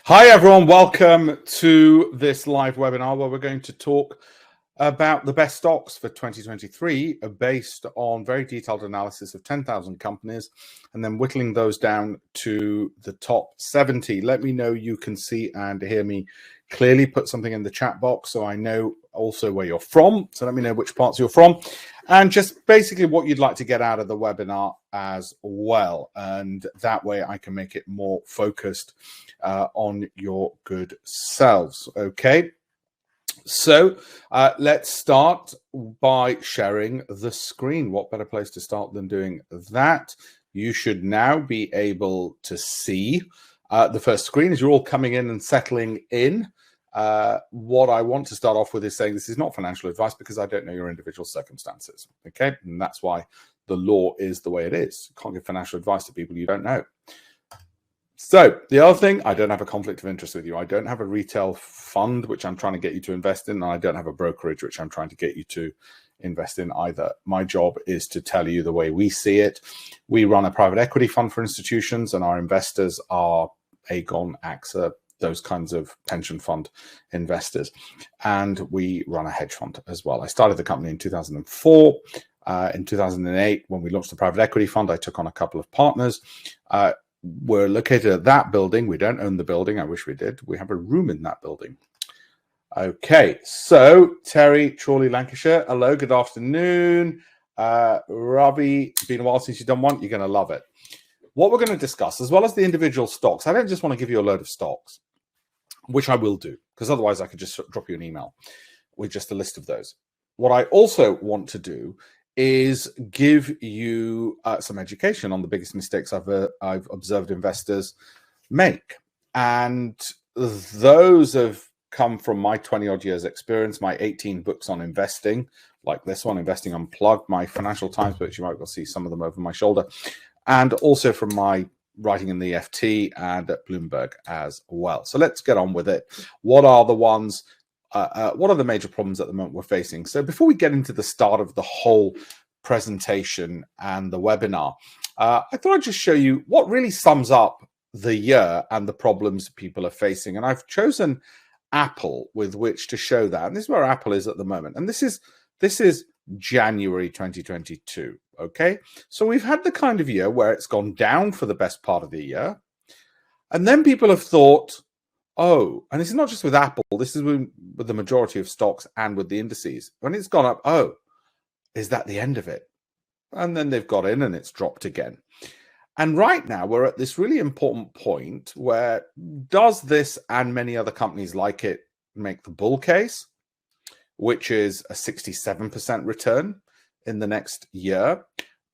Hi everyone, welcome to this live webinar where we're going to talk about the best stocks for 2023 based on very detailed analysis of 10,000 companies and then whittling those down to the top 70. Let me know you can see and hear me clearly. Put something in the chat box so I know also where you're from. So let me know which parts you're from and just basically what you'd like to get out of the webinar as well. And that way I can make it more focused on your good selves. Okay. So let's start by sharing the screen. What better place to start than doing that? You should now be able to see the first screen as you're all coming in and settling in. What I want to start off with is saying this is not financial advice because I don't know your individual circumstances. Okay, and that's why the law is the way it is. You can't give financial advice to people you don't know. So the other thing, I don't have a conflict of interest with you. I don't have a retail fund, which I'm trying to get you to invest in. And I don't have a brokerage, which I'm trying to get you to invest in either. My job is to tell you the way we see it. We run a private equity fund for institutions and our investors are Aegon, AXA, those kinds of pension fund investors. And we run a hedge fund as well. I started the company in 2004. In 2008, when we launched the private equity fund, I took on a couple of partners. We're located at that building. We don't own the building. I wish we did. We have a room in that building. Okay, so Terry, Chorley, Lancashire. Hello, good afternoon. Robbie, it's been a while since you've done one. You're going to love it. What we're going to discuss, as well as the individual stocks, I don't just want to give you a load of stocks, which I will do, because otherwise I could just drop you an email with just a list of those. What I also want to do is give you some education on the biggest mistakes I've observed investors make. And those have come from my 20-odd years experience, my 18 books on investing, like this one, Investing Unplugged, my Financial Times books, you might well see some of them over my shoulder, and also from my writing in the FT and at Bloomberg as well. So let's get on with it. What are the ones? What are the major problems at the moment we're facing? So before we get into the start of the whole presentation and the webinar, I thought I'd just show you what really sums up the year and the problems people are facing. And I've chosen Apple with which to show that. And this is where Apple is at the moment. And this is January 2022. Okay, so we've had the kind of year where it's gone down for the best part of the year. And then people have thought, oh, and this is not just with Apple, this is with the majority of stocks and with the indices. When it's gone up, oh, is that the end of it? And then they've got in and it's dropped again. And right now we're at this really important point where does this and many other companies like it make the bull case, which is a 67% return in the next year?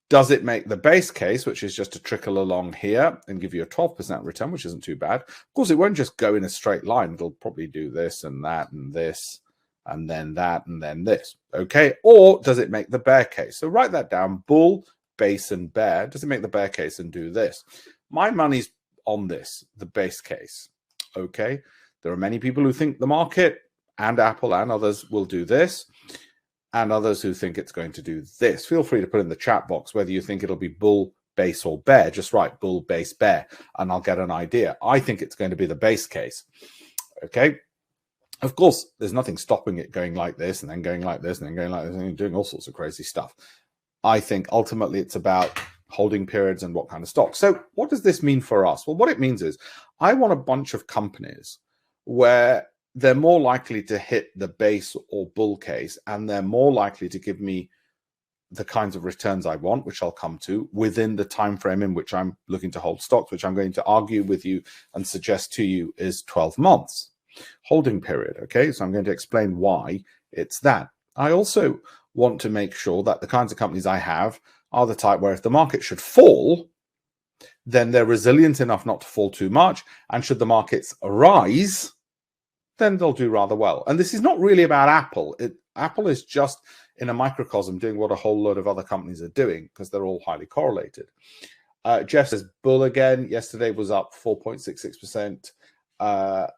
Does it make the base case, which is just to trickle along here and give you a 12% return, which isn't too bad? Of course, it won't just go in a straight line. It'll probably do this and that and this and then that and then this. Okay. Or does it make the bear case? So write that down. Bull, base, and bear. Does it make the bear case and do this? My money's on this, the base case. Okay. There are many people who think the market and Apple and others will do this, and others who think it's going to do this. Feel free to put in the chat box whether you think it'll be bull, base, or bear. Just write bull, base, bear, and I'll get an idea. I think it's going to be the base case. Okay. Of course, there's nothing stopping it going like this and then going like this and then going like this and doing all sorts of crazy stuff. I think ultimately it's about holding periods and what kind of stock. So what does this mean for us? Well, what it means is I want a bunch of companies where they're more likely to hit the base or bull case, and they're more likely to give me the kinds of returns I want, which I'll come to, within the time frame in which I'm looking to hold stocks, which I'm going to argue with you and suggest to you is 12 months holding period. Okay, so I'm going to explain why it's that. I also want to make sure that the kinds of companies I have are the type where if the market should fall, then they're resilient enough not to fall too much, and should the markets rise, then they'll do rather well. And this is not really about Apple. Apple is just in a microcosm doing what a whole load of other companies are doing because they're all highly correlated. Jeff says bull again. Yesterday was up 4.66%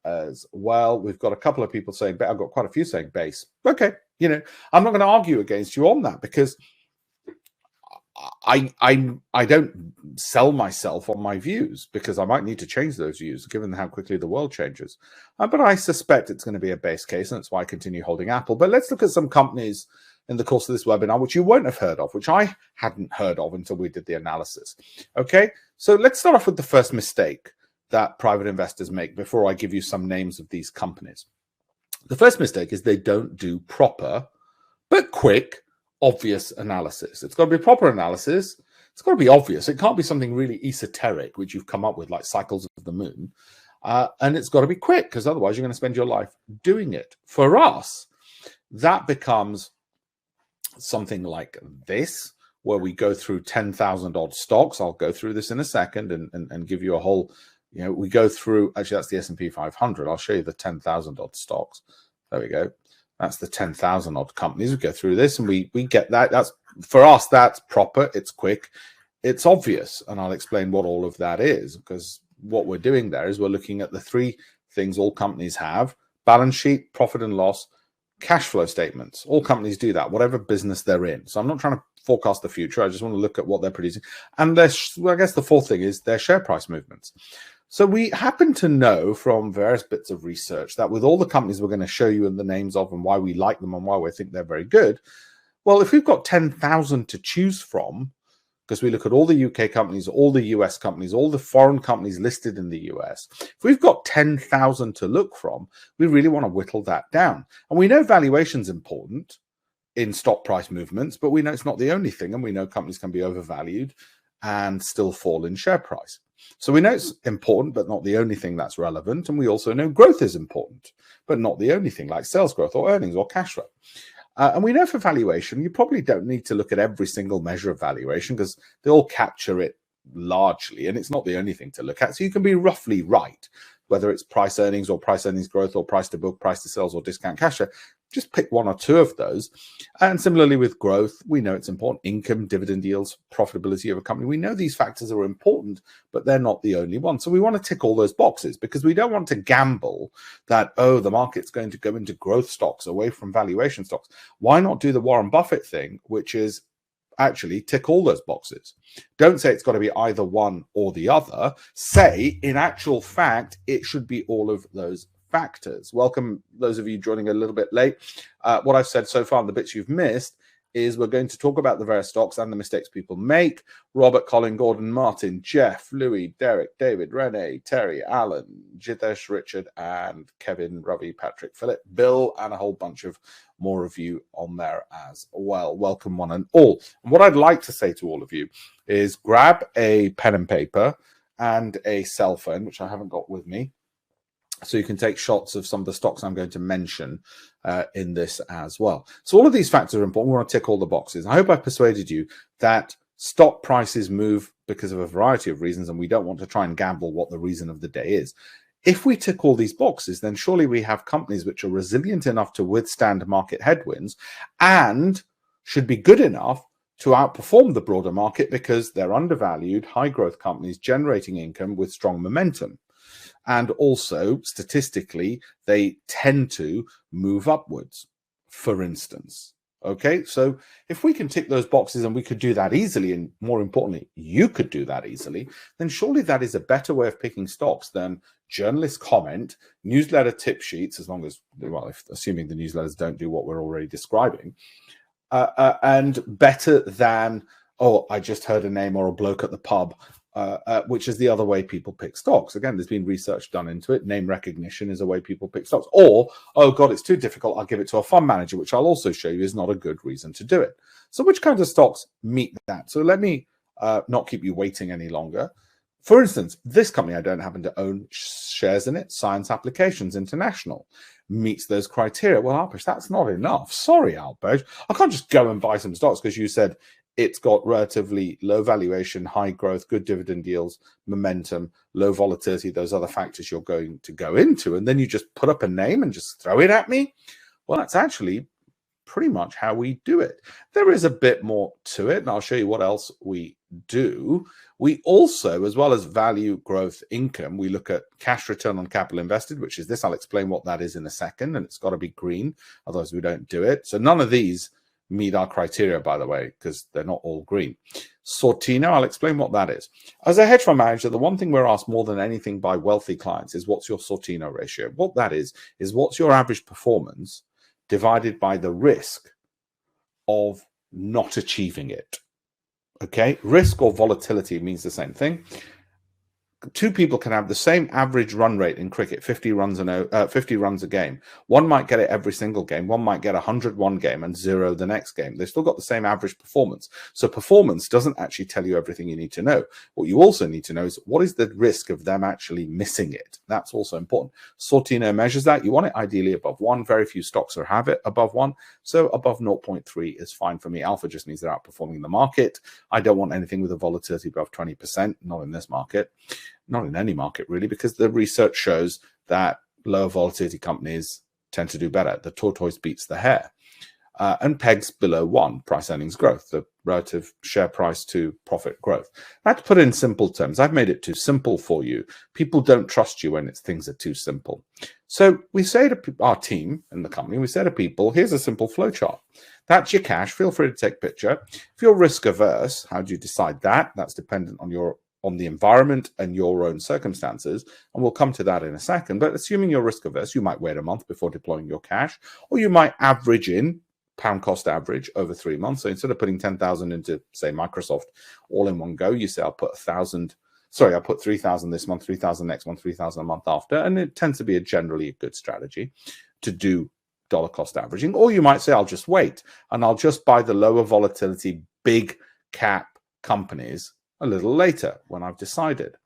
as well. We've got a couple of people saying, I've got quite a few saying base. Okay, I'm not going to argue against you on that because I don't sell myself on my views, because I might need to change those views given how quickly the world changes. But I suspect it's going to be a base case, and that's why I continue holding Apple. But let's look at some companies in the course of this webinar which you won't have heard of, which I hadn't heard of until we did the analysis. Okay, so let's start off with the first mistake that private investors make before I give you some names of these companies. The first mistake is they don't do proper but quick, obvious analysis. It's got to be proper analysis. It's got to be obvious. It can't be something really esoteric, which you've come up with, like cycles of the moon. And it's got to be quick, because otherwise you're going to spend your life doing it. For us, that becomes something like this, where we go through 10,000 odd stocks. I'll go through this in a second and give you a whole, we go through, actually that's the S&P 500. I'll show you the 10,000 odd stocks. There we go. That's the 10,000 odd companies. We go through this and we get that. That's, for us, that's proper, it's quick, it's obvious. And I'll explain what all of that is, because what we're doing there is we're looking at the three things all companies have: balance sheet, profit and loss, cash flow statements. All companies do that, whatever business they're in. So I'm not trying to forecast the future. I just want to look at what they're producing. And I guess the fourth thing is their share price movements. So we happen to know from various bits of research that with all the companies we're going to show you and the names of and why we like them and why we think they're very good, well, if we've got 10,000 to choose from, because we look at all the UK companies, all the US companies, all the foreign companies listed in the US, if we've got 10,000 to look from, we really want to whittle that down. And we know valuation's important in stock price movements, but we know it's not the only thing. And we know companies can be overvalued and still fall in share price. So we know it's important, but not the only thing that's relevant. And we also know growth is important, but not the only thing, like sales growth or earnings or cash flow. And we know for valuation, you probably don't need to look at every single measure of valuation, because they all capture it largely, and it's not the only thing to look at. So you can be roughly right, whether it's price earnings or price earnings growth or price to book, price to sales or discount cash flow. Just pick one or two of those. And similarly with growth, we know it's important. Income, dividend yields, profitability of a company. We know these factors are important, but they're not the only ones. So we want to tick all those boxes, because we don't want to gamble that, oh, the market's going to go into growth stocks away from valuation stocks. Why not do the Warren Buffett thing, which is actually tick all those boxes? Don't say it's got to be either one or the other. Say, in actual fact, it should be all of those factors. Welcome those of you joining a little bit late. What I've said so far and the bits you've missed is we're going to talk about the various stocks and the mistakes people make. Robert, Colin, Gordon, Martin, Jeff, Louis, Derek, David, Renee, Terry, Alan, Jitesh, Richard, and Kevin, Ravi, Patrick, Philip, Bill, and a whole bunch of more of you on there as well. Welcome one and all. And what I'd like to say to all of you is grab a pen and paper and a cell phone, which I haven't got with me, so you can take shots of some of the stocks I'm going to mention in this as well. So all of these factors are important. We want to tick all the boxes. I hope I've persuaded you that stock prices move because of a variety of reasons, and we don't want to try and gamble what the reason of the day is. If we tick all these boxes, then surely we have companies which are resilient enough to withstand market headwinds and should be good enough to outperform the broader market, because they're undervalued, high growth companies generating income with strong momentum. And also, statistically, they tend to move upwards, for instance. Okay, so if we can tick those boxes, and we could do that easily, and more importantly, you could do that easily, then surely that is a better way of picking stocks than journalist comment, newsletter tip sheets, as long as, well, assuming the newsletters don't do what we're already describing, and better than, oh, I just heard a name or a bloke at the pub, which is the other way people pick stocks. Again, there's been research done into it. Name recognition is a way people pick stocks. Or, oh God, it's too difficult, I'll give it to a fund manager, which I'll also show you is not a good reason to do it. So which kinds of stocks meet that? So let me not keep you waiting any longer. For instance, this company, I don't happen to own shares in it, Science Applications International, meets those criteria. Well, Alpesh, that's not enough. Sorry, Alpesh. I can't just go and buy some stocks because you said it's got relatively low valuation, high growth, good dividend yields, momentum, low volatility, those other factors you're going to go into, and then you just put up a name and just throw it at me? Well, that's actually pretty much how we do it. There is a bit more to it, and I'll show you what else we do. We also, as well as value, growth, income, we look at cash return on capital invested, which is this. I'll explain what that is in a second, and it's got to be green, otherwise we don't do it. So none of these meet our criteria, by the way, because they're not all green. Sortino, I'll explain what that is. As a hedge fund manager, the one thing we're asked more than anything by wealthy clients is what's your Sortino ratio? What that is what's your average performance divided by the risk of not achieving it. Okay, risk or volatility means the same thing. Two people can have the same average run rate in cricket, 50 runs a game. One might get it every single game. One might get 100 one game and 0 the next game. They've still got the same average performance. So performance doesn't actually tell you everything you need to know. What you also need to know is what is the risk of them actually missing it. That's also important. Sortino measures that. You want it ideally above 1. Very few stocks have it above 1. So above 0.3 is fine for me. Alpha just means they're outperforming the market. I don't want anything with a volatility above 20%, not in this market. Not in any market, really, because the research shows that lower volatility companies tend to do better. The tortoise beats the hare. And pegs below 1, price earnings growth, the relative share price to profit growth. I had to put it in simple terms. I've made it too simple for you. People don't trust you when things are too simple. So we say to our team in the company, we say to people, here's a simple flow chart. That's your cash. Feel free to take a picture. If you're risk averse, how do you decide that? That's dependent on the environment and your own circumstances, and we'll come to that in a second. But assuming you're risk averse, you might wait a month before deploying your cash, or you might average in pound cost average over 3 months. So instead of putting 10,000 into, say, Microsoft all in one go, you say, I'll put 3,000 this month, 3,000 next month, 3,000 a month after. And it tends to be generally a good strategy to do dollar cost averaging. Or you might say, I'll just wait and I'll just buy the lower volatility, big cap companies a little later when I've decided.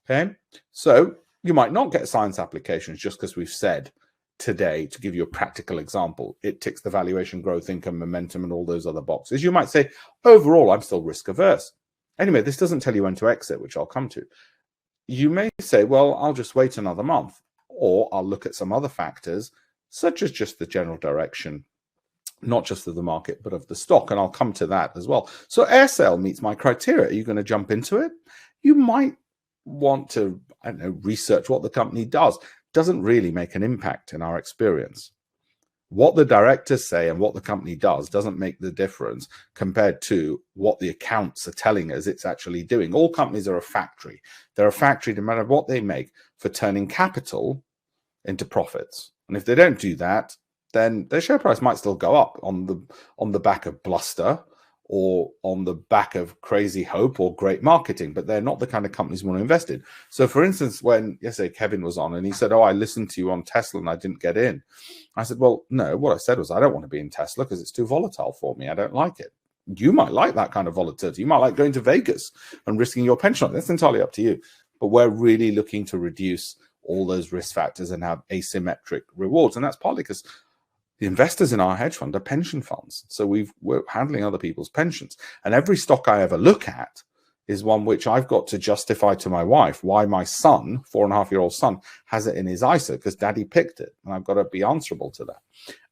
Okay, so you might not get science applications just because we've said today, to give you a practical example, it ticks the valuation, growth, income, momentum, and all those other boxes. You might say, overall, I'm still risk averse. Anyway, this doesn't tell you when to exit, which I'll come to. You may say, well, I'll just wait another month, or I'll look at some other factors, such as just the general direction, not just of the market, but of the stock. And I'll come to that as well. So AirSale meets my criteria. Are you going to jump into it? You might want to, I don't know, research what the company does. Doesn't really make an impact in our experience. What the directors say and what the company does doesn't make the difference compared to what the accounts are telling us it's actually doing. All companies are a factory. They're a factory no matter what they make for turning capital into profits. And if they don't do that, then their share price might still go up on the back of bluster or on the back of crazy hope or great marketing, but they're not the kind of companies we want to invest in. So for instance, when yesterday Kevin was on and he said, oh, I listened to you on Tesla and I didn't get in. I said, well, no, what I said was I don't want to be in Tesla because it's too volatile for me. I don't like it. You might like that kind of volatility. You might like going to Vegas and risking your pension. That's entirely up to you. But we're really looking to reduce all those risk factors and have asymmetric rewards. And that's partly because the investors in our hedge fund are pension funds. So we're handling other people's pensions. And every stock I ever look at is one which I've got to justify to my wife why my son, 4.5-year-old son, has it in his ISA because daddy picked it. And I've got to be answerable to that.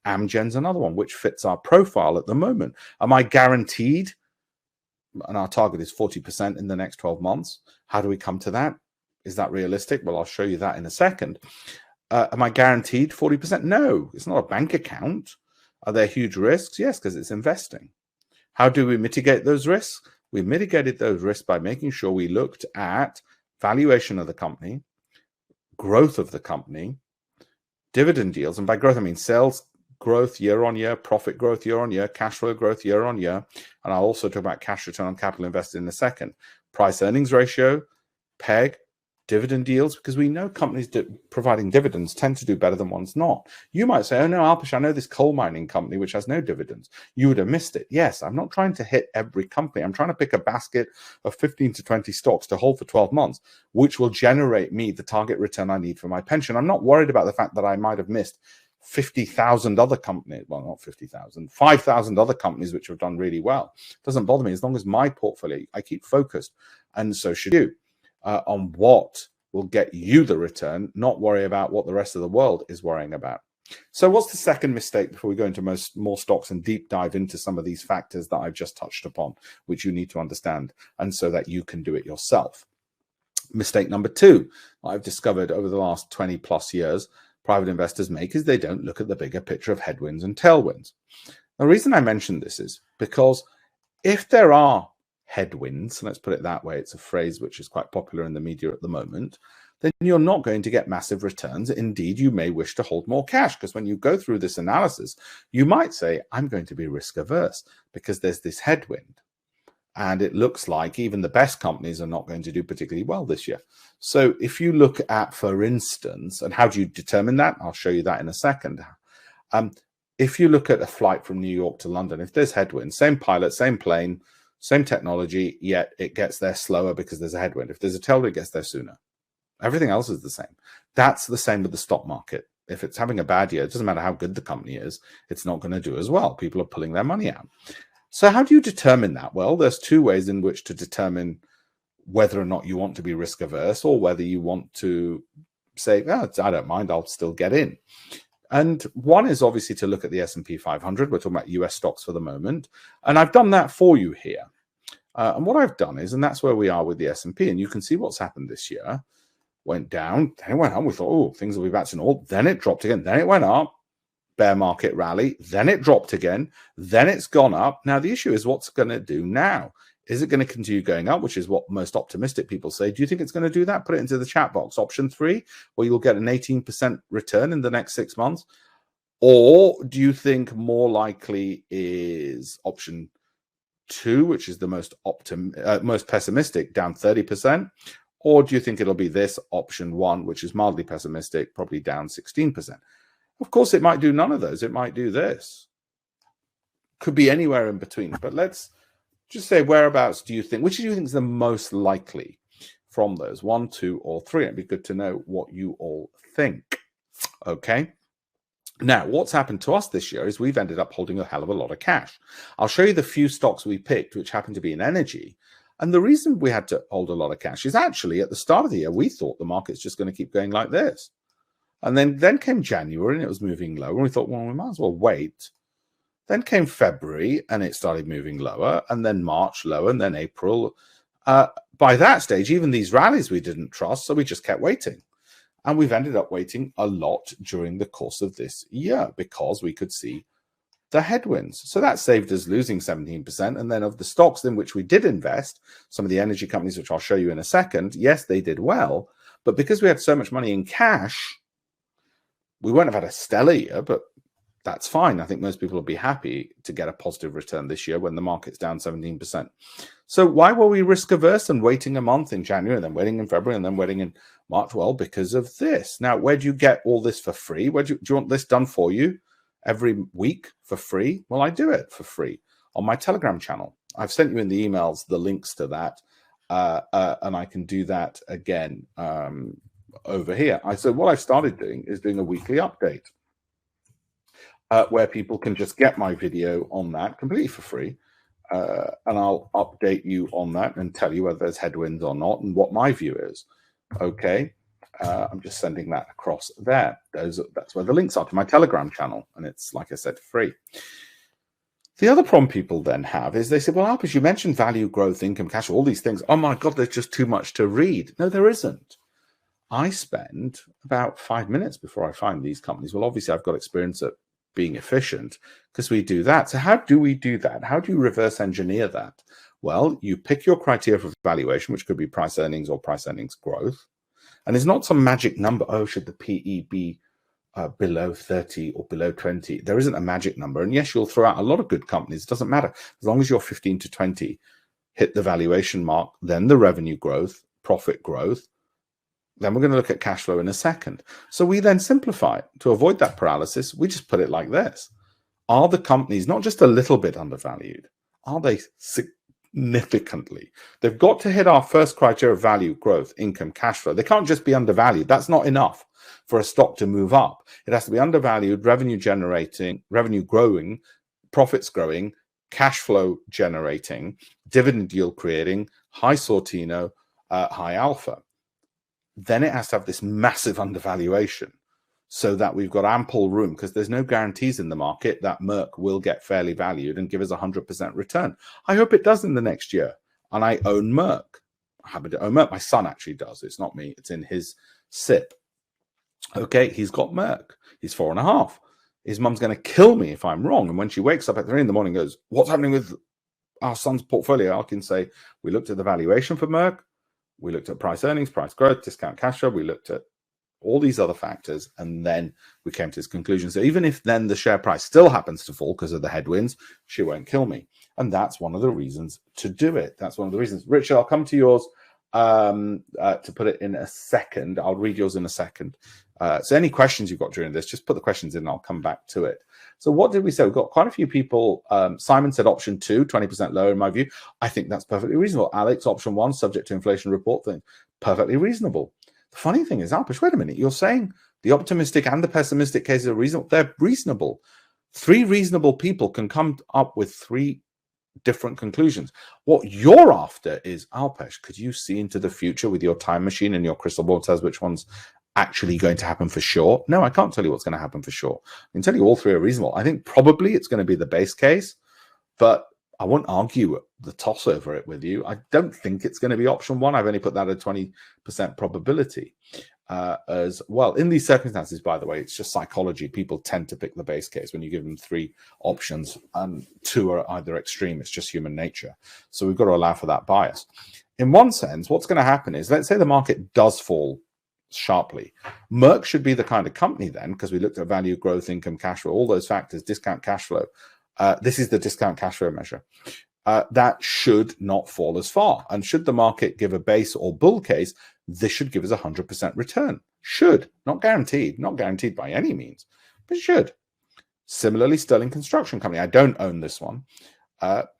Amgen's another one which fits our profile at the moment. Am I guaranteed? And our target is 40% in the next 12 months. How do we come to that? Is that realistic? Well, I'll show you that in a second. Am I guaranteed 40%? No, it's not a bank account. Are there huge risks? Yes, because it's investing. How do we mitigate those risks? We mitigated those risks by making sure we looked at valuation of the company, growth of the company, dividend yields. And by growth, I mean sales growth year on year, profit growth year on year, cash flow growth year on year. And I'll also talk about cash return on capital invested in a second. Price earnings ratio, PEG, dividend yields, because we know companies providing dividends tend to do better than ones not. You might say, oh no, Alpesh, I know this coal mining company which has no dividends. You would have missed it. Yes, I'm not trying to hit every company. I'm trying to pick a basket of 15 to 20 stocks to hold for 12 months, which will generate me the target return I need for my pension. I'm not worried about the fact that I might have missed 50,000 other companies, well, not 50,000, 5,000 other companies which have done really well. It doesn't bother me as long as my portfolio, I keep focused, and so should you. On what will get you the return, not worry about what the rest of the world is worrying about. So what's the second mistake before we go into more stocks and deep dive into some of these factors that I've just touched upon, which you need to understand, and so that you can do it yourself? Mistake number 2, I've discovered over the last 20 plus years, private investors make is they don't look at the bigger picture of headwinds and tailwinds. The reason I mention this is because if there are headwinds, let's put it that way, it's a phrase which is quite popular in the media at the moment, then you're not going to get massive returns. Indeed, you may wish to hold more cash, because when you go through this analysis, you might say, I'm going to be risk averse because there's this headwind. And it looks like even the best companies are not going to do particularly well this year. So if you look at, for instance, and how do you determine that? I'll show you that in a second. If you look at a flight from New York to London, if there's headwinds, same pilot, same plane, same technology, yet it gets there slower because there's a headwind. If there's a tailwind, it gets there sooner. Everything else is the same. That's the same with the stock market. If it's having a bad year, it doesn't matter how good the company is, it's not going to do as well. People are pulling their money out. So how do you determine that? Well, there's two ways in which to determine whether or not you want to be risk averse or whether you want to say, oh, I don't mind, I'll still get in. And one is obviously to look at the S&P 500. We're talking about US stocks for the moment. And I've done that for you here. And what I've done is, and that's where we are with the S&P, and you can see what's happened this year. Went down, then it went up. We thought, oh, things will be back to normal. Then it dropped again. Then it went up. Bear market rally. Then it dropped again. Then it's gone up. Now, the issue is what's going to do now? Is it going to continue going up, which is what most optimistic people say? Do you think it's going to do that? Put it into the chat box. Option 3, where you'll get an 18% return in the next 6 months. Or do you think more likely is option 2, which is the most pessimistic, down 30%? Or do you think it'll be this option 1, which is mildly pessimistic, probably down 16%? Of course, it might do none of those. It might do this. Could be anywhere in between. But let's just say, whereabouts do you think, which do you think is the most likely from those, 1, 2, or 3? It'd be good to know what you all think. Okay. Now, what's happened to us this year is we've ended up holding a hell of a lot of cash. I'll show you the few stocks we picked, which happen to be in energy. And the reason we had to hold a lot of cash is actually at the start of the year, we thought the market's just going to keep going like this. And then came January and it was moving lower. And we thought, well, we might as well wait. Then came February and it started moving lower. And then March lower and then April. By that stage, even these rallies we didn't trust. So we just kept waiting. And we've ended up waiting a lot during the course of this year because we could see the headwinds. So that saved us losing 17%. And then of the stocks in which we did invest, some of the energy companies, which I'll show you in a second, yes, they did well. But because we had so much money in cash, we won't have had a stellar year, but that's fine. I think most people will be happy to get a positive return this year when the market's down 17%. So why were we risk averse and waiting a month in January and then waiting in February and then waiting in March? Well, because of this. Now, where do you get all this for free? Do you want this done for you every week for free? Well, I do it for free on my Telegram channel. I've sent you in the emails the links to that, and I can do that again over here. So what I've started doing is doing a weekly update where people can just get my video on that completely for free. And I'll update you on that and tell you whether there's headwinds or not and what my view is. Okay. I'm just sending that across there. That's where the links are to my Telegram channel. And it's, like I said, free. The other problem people then have is they say, well, Alpesh, you mentioned value, growth, income, cash, all these things. Oh my God, there's just too much to read. No, there isn't. I spend about 5 minutes before I find these companies. Well, obviously, I've got experience at being efficient because we do that. So how do we do that? How do you reverse engineer that? Well, you pick your criteria for valuation, which could be price earnings or price earnings growth. And it's not some magic number. Oh, should the PE be below 30 or below 20? There isn't a magic number. And yes, you'll throw out a lot of good companies. It doesn't matter. As long as you're 15 to 20, hit the valuation mark, then the revenue growth, profit growth. Then we're going to look at cash flow in a second. So we then simplify. To avoid that paralysis, we just put it like this. Are the companies not just a little bit undervalued? Are they significantly? They've got to hit our first criteria of value, growth, income, cash flow. They can't just be undervalued. That's not enough for a stock to move up. It has to be undervalued, revenue generating, revenue growing, profits growing, cash flow generating, dividend yield creating, high Sortino, high alpha. Then it has to have this massive undervaluation so that we've got ample room, because there's no guarantees in the market that Merck will get fairly valued and give us 100% return. I hope it does in the next year. And I own Merck. I happen to own Merck. My son actually does. It's not me. It's in his SIP. Okay, he's got Merck. He's 4.5. his mum's going to kill me if I'm wrong. And when she wakes up at 3 in the morning and goes, what's happening with our son's portfolio? I can say, we looked at the valuation for Merck. We looked at price earnings, price growth, discount cash flow. We looked at all these other factors. And then we came to this conclusion. So even if then the share price still happens to fall because of the headwinds, she won't kill me. And that's one of the reasons to do it. That's one of the reasons. Richard, I'll come to yours to put it in a second. I'll read yours in a second. So any questions you've got during this, just put the questions in and I'll come back to it. So what did we say? We've got quite a few people. Simon said option 2, 20% lower in my view. I think that's perfectly reasonable. Alex, option 1, subject to inflation report thing. Perfectly reasonable. The funny thing is, Alpesh, wait a minute. You're saying the optimistic and the pessimistic cases are reasonable. They're reasonable. 3 reasonable people can come up with 3 different conclusions. What you're after is, Alpesh, could you see into the future with your time machine and your crystal ball says which one's actually going to happen for sure? No, I can't tell you what's going to happen for sure. I can tell you all 3 are reasonable. I think probably it's going to be the base case, but I won't argue the toss over it with you. I don't think it's going to be option 1. I've only put that at 20% probability as well. In these circumstances, by the way, it's just psychology. People tend to pick the base case when you give them 3 options and 2 are either extreme. It's just human nature. So we've got to allow for that bias. In one sense, what's going to happen is, let's say the market does fall sharply. Merck should be the kind of company then, because we looked at value, growth, income, cash flow, all those factors, discount cash flow. This is the discount cash flow measure. That should not fall as far. And should the market give a base or bull case, this should give us 100% return. Should, not guaranteed by any means, but should. Similarly, Sterling Construction Company. I don't own this one.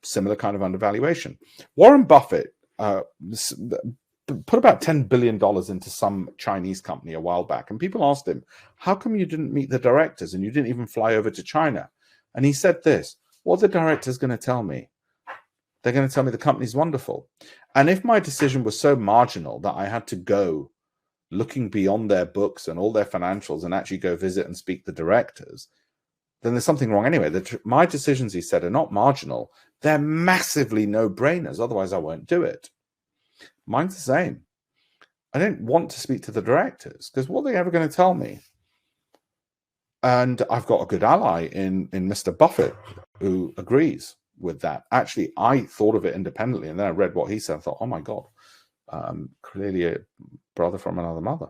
Similar kind of undervaluation. Warren Buffett put about $10 billion into some Chinese company a while back. And people asked him, how come you didn't meet the directors and you didn't even fly over to China? And he said this, what are the directors going to tell me? They're going to tell me the company's wonderful. And if my decision was so marginal that I had to go looking beyond their books and all their financials and actually go visit and speak to the directors, then there's something wrong anyway. My decisions, he said, are not marginal. They're massively no-brainers. Otherwise, I won't do it. Mine's the same. I don't want to speak to the directors because what are they ever going to tell me? And I've got a good ally in Mr. Buffett who agrees with that. Actually, I thought of it independently and then I read what he said. I thought, oh my God, clearly a brother from another mother.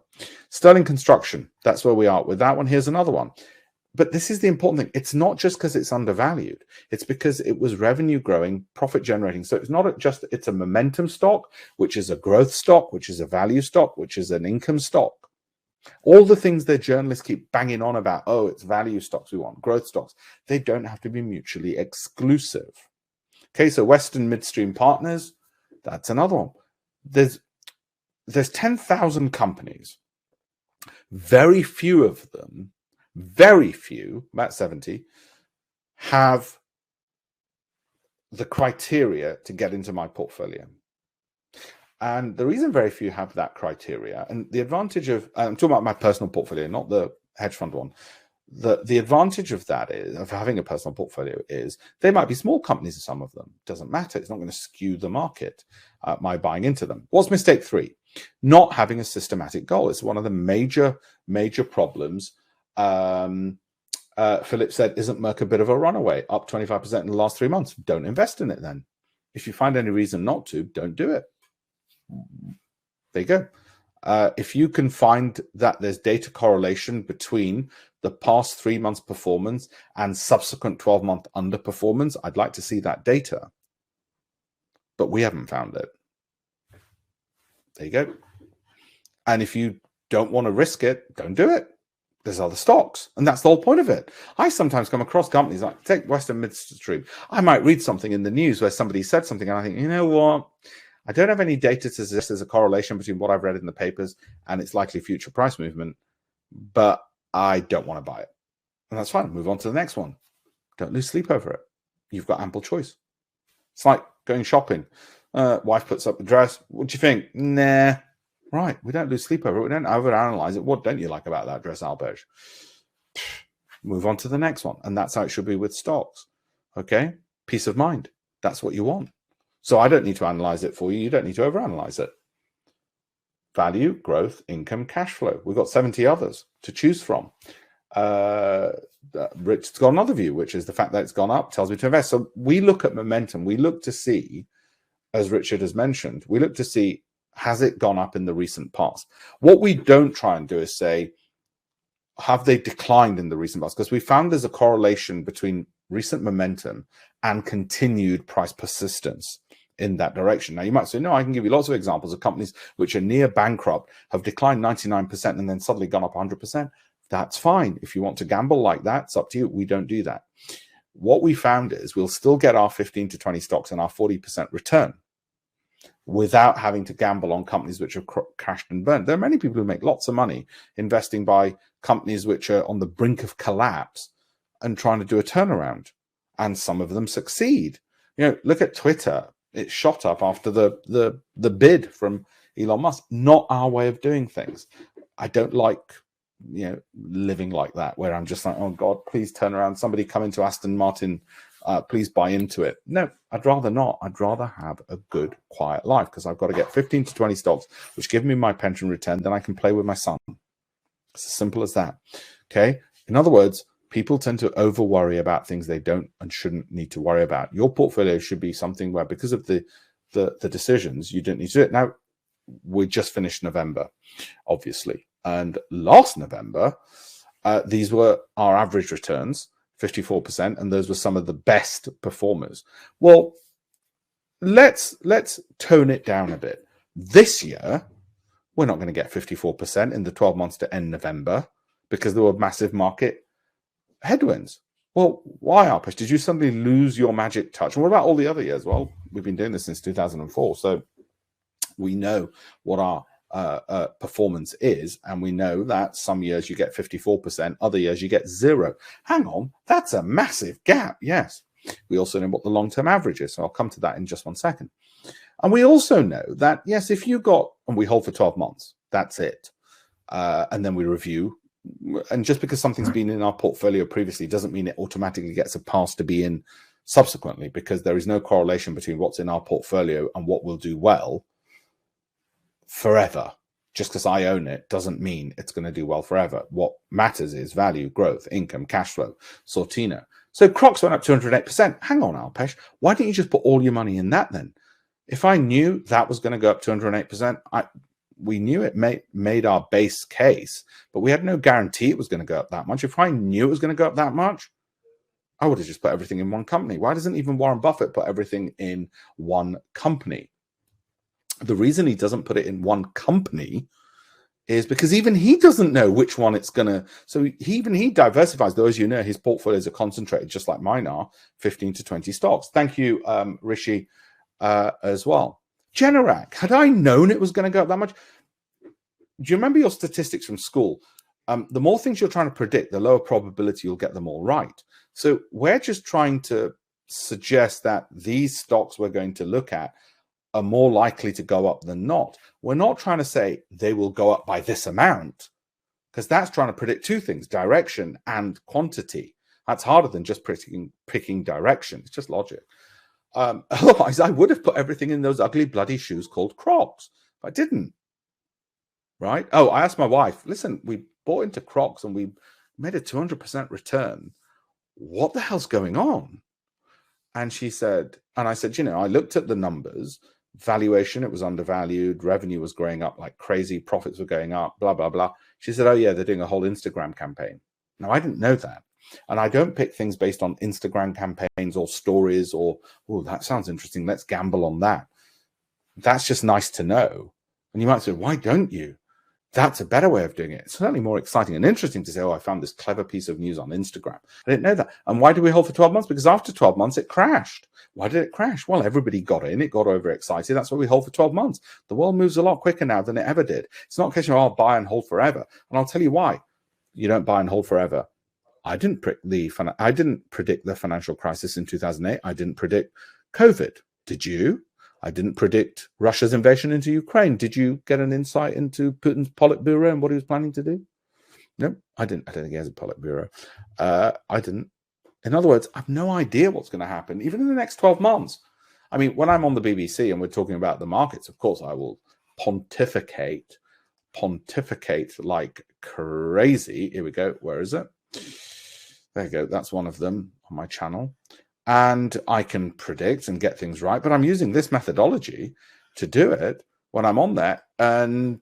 Sterling Construction, that's where we are with that one. Here's another one. But this is the important thing. It's not just because it's undervalued. It's because it was revenue growing, profit generating. So it's not just, it's a momentum stock, which is a growth stock, which is a value stock, which is an income stock. All the things that journalists keep banging on about, oh, it's value stocks we want, growth stocks. They don't have to be mutually exclusive. Okay, so Western Midstream Partners, that's another one. There's 10,000 companies. Very few of them, very few, about 70, have the criteria to get into my portfolio. And the reason very few have that criteria, and the advantage of, I'm talking about my personal portfolio, not the hedge fund one. The advantage of that is, of having a personal portfolio is, they might be small companies, some of them. Doesn't matter. It's not going to skew the market, my buying into them. What's mistake 3? Not having a systematic goal. It's one of the major problems. Philip said, isn't Merck a bit of a runaway? Up 25% in the last 3 months. Don't invest in it then. If you find any reason not to, don't do it. There you go. If you can find that there's data correlation between the past 3 months performance and subsequent 12-month underperformance, I'd like to see that data. But we haven't found it. There you go. And if you don't want to risk it, don't do it. There's other stocks. And that's the whole point of it. I sometimes come across companies like, take Western Midstream. I might read something in the news where somebody said something and I think, you know what? I don't have any data to suggest there's a correlation between what I've read in the papers and its likely future price movement, but I don't want to buy it. And that's fine. Move on to the next one. Don't lose sleep over it. You've got ample choice. It's like going shopping. Wife puts up the dress. What do you think? Nah. Right. We don't lose sleep over it. We don't overanalyze it. What don't you like about that dress, Alpesh? Move on to the next one. And that's how it should be with stocks. Okay? Peace of mind. That's what you want. So I don't need to analyze it for you. You don't need to overanalyze it. Value, growth, income, cash flow. We've got 70 others to choose from. Richard's got another view, which is the fact that it's gone up tells me to invest. So we look at momentum. We look to see, as Richard has mentioned, we look to see, has it gone up in the recent past? What we don't try and do is say, have they declined in the recent past? Because we found there's a correlation between recent momentum and continued price persistence in that direction. Now, you might say, no, I can give you lots of examples of companies which are near bankrupt, have declined 99% and then suddenly gone up 100%. That's fine. If you want to gamble like that, it's up to you. We don't do that. What we found is we'll still get our 15 to 20 stocks and our 40% return without having to gamble on companies which have crashed and burned. There are many people who make lots of money investing by companies which are on the brink of collapse and trying to do a turnaround. And some of them succeed. You know, look at Twitter. It shot up after the bid from Elon Musk. Not our way of doing things. I don't like, you know, living like that, where I'm just like, oh God, please turn around. Somebody come into Aston Martin. Please buy into it. No, I'd rather not. I'd rather have a good, quiet life, because I've got to get 15 to 20 stocks, which give me my pension return. Then I can play with my son. It's as simple as that. Okay. In other words, people tend to over worry about things they don't and shouldn't need to worry about. Your portfolio should be something where, because of the decisions, you don't need to do it. Now, we just finished November, obviously. And last November, these were our average returns, 54%, and those were some of the best performers. Well, let's tone it down a bit. This year, we're not going to get 54% in the 12 months to end November because there were massive market headwinds. Well, why, Alpesh? Did you suddenly lose your magic touch? And what about all the other years? Well, we've been doing this since 2004, so we know what our performance is, and we know that some years you get 54%, other years you get 0. Hang on, that's a massive gap. Yes, we also know what the long-term average is, so I'll come to that in just one second. And we also know that, yes, if you got, and we hold for 12 months, that's it, and then we review. And just because something's been in our portfolio previously doesn't mean it automatically gets a pass to be in subsequently, because there is no correlation between what's in our portfolio and what will do well forever. Just because I own it doesn't mean it's going to do well forever. What matters is value, growth, income, cash flow, Sortino. So CROCI went up 208%. Hang on, Alpesh, why don't you just put all your money in that then? If I knew that was going to go up 208%, we knew it made our base case, but we had no guarantee it was going to go up that much. If I knew it was going to go up that much, I would have just put everything in one company. Why doesn't even Warren Buffett put everything in one company? The reason he doesn't put it in one company is because even he doesn't know which one it's going to. So he diversifies, though, as you know, his portfolios are concentrated, just like mine are, 15 to 20 stocks. Thank you, Rishi, as well. Generac, had I known it was going to go up that much? Do you remember your statistics from school? The more things you're trying to predict, the lower probability you'll get them all right. So we're just trying to suggest that these stocks we're going to look at are more likely to go up than not. We're not trying to say they will go up by this amount, because that's trying to predict two things, direction and quantity. That's harder than just picking direction. It's just logic. Otherwise, I would have put everything in those ugly, bloody shoes called Crocs. But I didn't. Right? Oh, I asked my wife, listen, we bought into Crocs and we made a 200% return. What the hell's going on? And she said, and I said, you know, I looked at the numbers, valuation, it was undervalued, revenue was growing up like crazy, profits were going up, blah, blah, blah. She said, oh yeah, they're doing a whole Instagram campaign. Now, I didn't know that. And I don't pick things based on Instagram campaigns or stories or, oh, that sounds interesting, let's gamble on that. That's just nice to know. And you might say, why don't you? That's a better way of doing it. It's certainly more exciting and interesting to say, oh, I found this clever piece of news on Instagram. I didn't know that. And why did we hold for 12 months? Because after 12 months, it crashed. Why did it crash? Well, everybody got in. It got overexcited. That's why we hold for 12 months. The world moves a lot quicker now than it ever did. It's not a question of, oh, I'll buy and hold forever. And I'll tell you why. You don't buy and hold forever. I didn't predict the financial crisis in 2008. I didn't predict COVID. Did you? I didn't predict Russia's invasion into Ukraine. Did you get an insight into Putin's Politburo and what he was planning to do? No, I didn't. I don't think he has a Politburo. I didn't. In other words, I have no idea what's going to happen, even in the next 12 months. I mean, when I'm on the BBC and we're talking about the markets, of course, I will pontificate like crazy. Here we go. Where is it? There you go. That's one of them on my channel. And I can predict and get things right, but I'm using this methodology to do it when I'm on there. And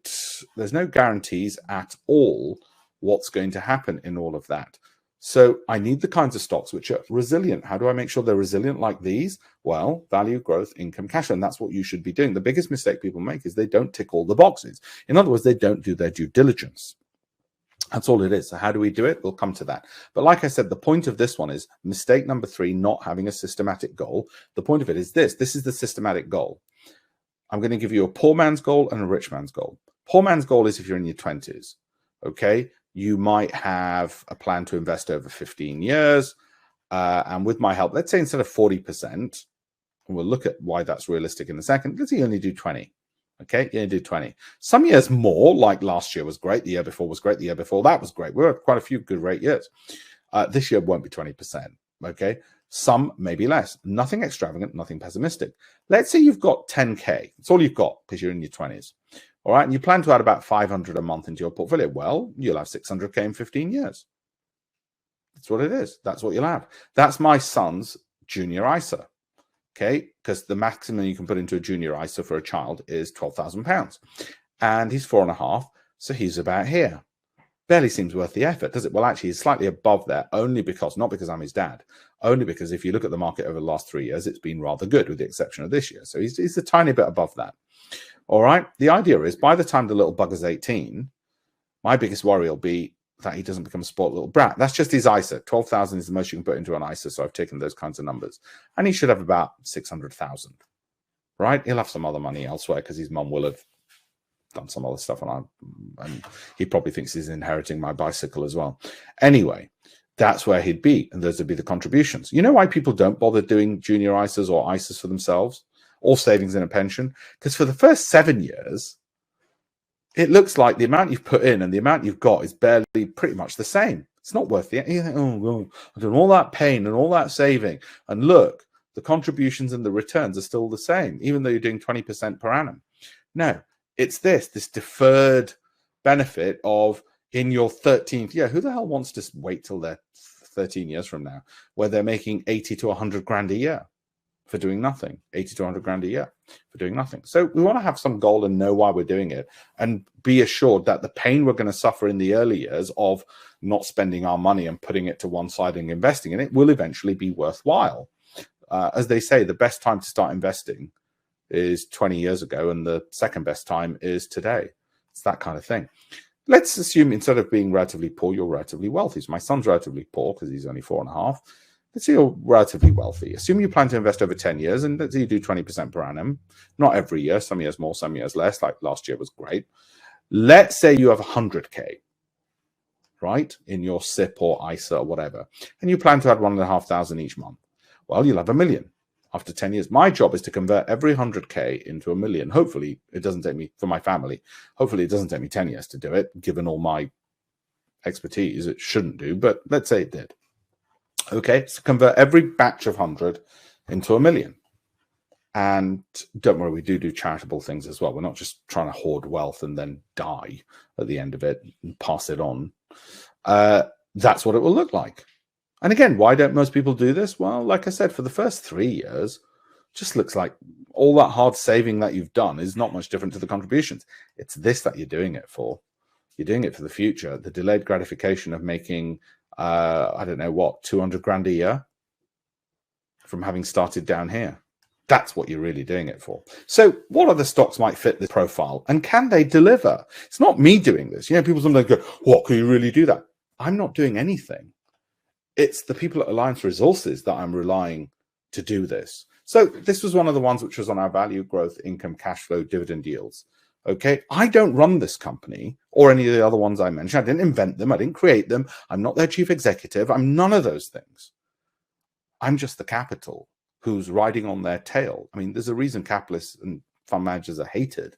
there's no guarantees at all what's going to happen in all of that. So I need the kinds of stocks which are resilient. How do I make sure they're resilient like these? Well, value, growth, income, cash flow. And that's what you should be doing. The biggest mistake people make is they don't tick all the boxes. In other words, they don't do their due diligence. That's all it is. So how do we do it? We'll come to that. But like I said, the point of this one is mistake number 3, not having a systematic goal. The point of it is this. This is the systematic goal. I'm going to give you a poor man's goal and a rich man's goal. Poor man's goal is if you're in your 20s, okay? You might have a plan to invest over 15 years. And with my help, let's say instead of 40%, and we'll look at why that's realistic in a second, let's say you only do 20. Okay, you only do 20. Some years more, like last year was great, the year before was great, the year before that was great. We had quite a few good rate years. This year won't be 20%, okay? Some maybe less. Nothing extravagant, nothing pessimistic. Let's say you've got 10K. That's all you've got because you're in your 20s. All right, and you plan to add about 500 a month into your portfolio. Well, you'll have 600K in 15 years. That's what it is. That's what you'll have. That's my son's junior ISA. Okay, because the maximum you can put into a junior ISA for a child is £12,000. And he's 4.5, so he's about here. Barely seems worth the effort, does it? Well, actually, he's slightly above there, only because, not because I'm his dad, only because if you look at the market over the last 3 years, it's been rather good with the exception of this year. So he's a tiny bit above that. All right, the idea is by the time the little bugger's 18, my biggest worry will be that he doesn't become a spoiled little brat. That's just his ISA. 12,000 is the most you can put into an ISA, so I've taken those kinds of numbers. And he should have about 600,000, right? He'll have some other money elsewhere because his mum will have done some other stuff, and he probably thinks he's inheriting my bicycle as well. Anyway, that's where he'd be, and those would be the contributions. You know why people don't bother doing junior ISAs or ISAs for themselves, or savings in a pension? Because for the first 7 years, it looks like the amount you've put in and the amount you've got is barely pretty much the same. It's not worth it. You think, oh, well, I've done all that pain and all that saving. And look, the contributions and the returns are still the same, even though you're doing 20% per annum. No, it's this deferred benefit of in your 13th year. Who the hell wants to wait till they're 13 years from now, where they're making 80 to 100 grand a year for doing nothing, 80 to 100 grand a year for doing nothing. So we want to have some goal and know why we're doing it and be assured that the pain we're going to suffer in the early years of not spending our money and putting it to one side and investing in it will eventually be worthwhile. As they say, the best time to start investing is 20 years ago and the second best time is today. It's that kind of thing. Let's assume instead of being relatively poor, you're relatively wealthy. So my son's relatively poor because he's only 4.5. Let's say you're relatively wealthy. Assume you plan to invest over 10 years, and let's say you do 20% per annum. Not every year, some years more, some years less, like last year was great. Let's say you have 100K, right, in your SIP or ISA or whatever, and you plan to add 1,500 each month. Well, you'll have $1 million after 10 years. My job is to convert every 100K into $1 million. Hopefully, it doesn't take me, for my family, hopefully it doesn't take me 10 years to do it, given all my expertise. It shouldn't do, but let's say it did. Okay, so convert every batch of 100 into $1 million. And don't worry, we do charitable things as well. We're not just trying to hoard wealth and then die at the end of it and pass it on. That's what it will look like. And again, why don't most people do this? Well, like I said, for the first 3 years, it just looks like all that hard saving that you've done is not much different to the contributions. It's this that you're doing it for. You're doing it for the future. The delayed gratification of making I don't know what, 200 grand a year from having started down here. That's what you're really doing it for. So what other stocks might fit this profile and can they deliver? It's not me doing this. You know, people sometimes go, what, can you really do that? I'm not doing anything. It's the people at Alliance Resources that I'm relying to do this. So this was one of the ones which was on our value, growth, income, cash flow, dividend yields. Okay, I don't run this company or any of the other ones I mentioned. I didn't invent them. I didn't create them. I'm not their chief executive. I'm none of those things. I'm just the capital who's riding on their tail. I mean, there's a reason capitalists and fund managers are hated.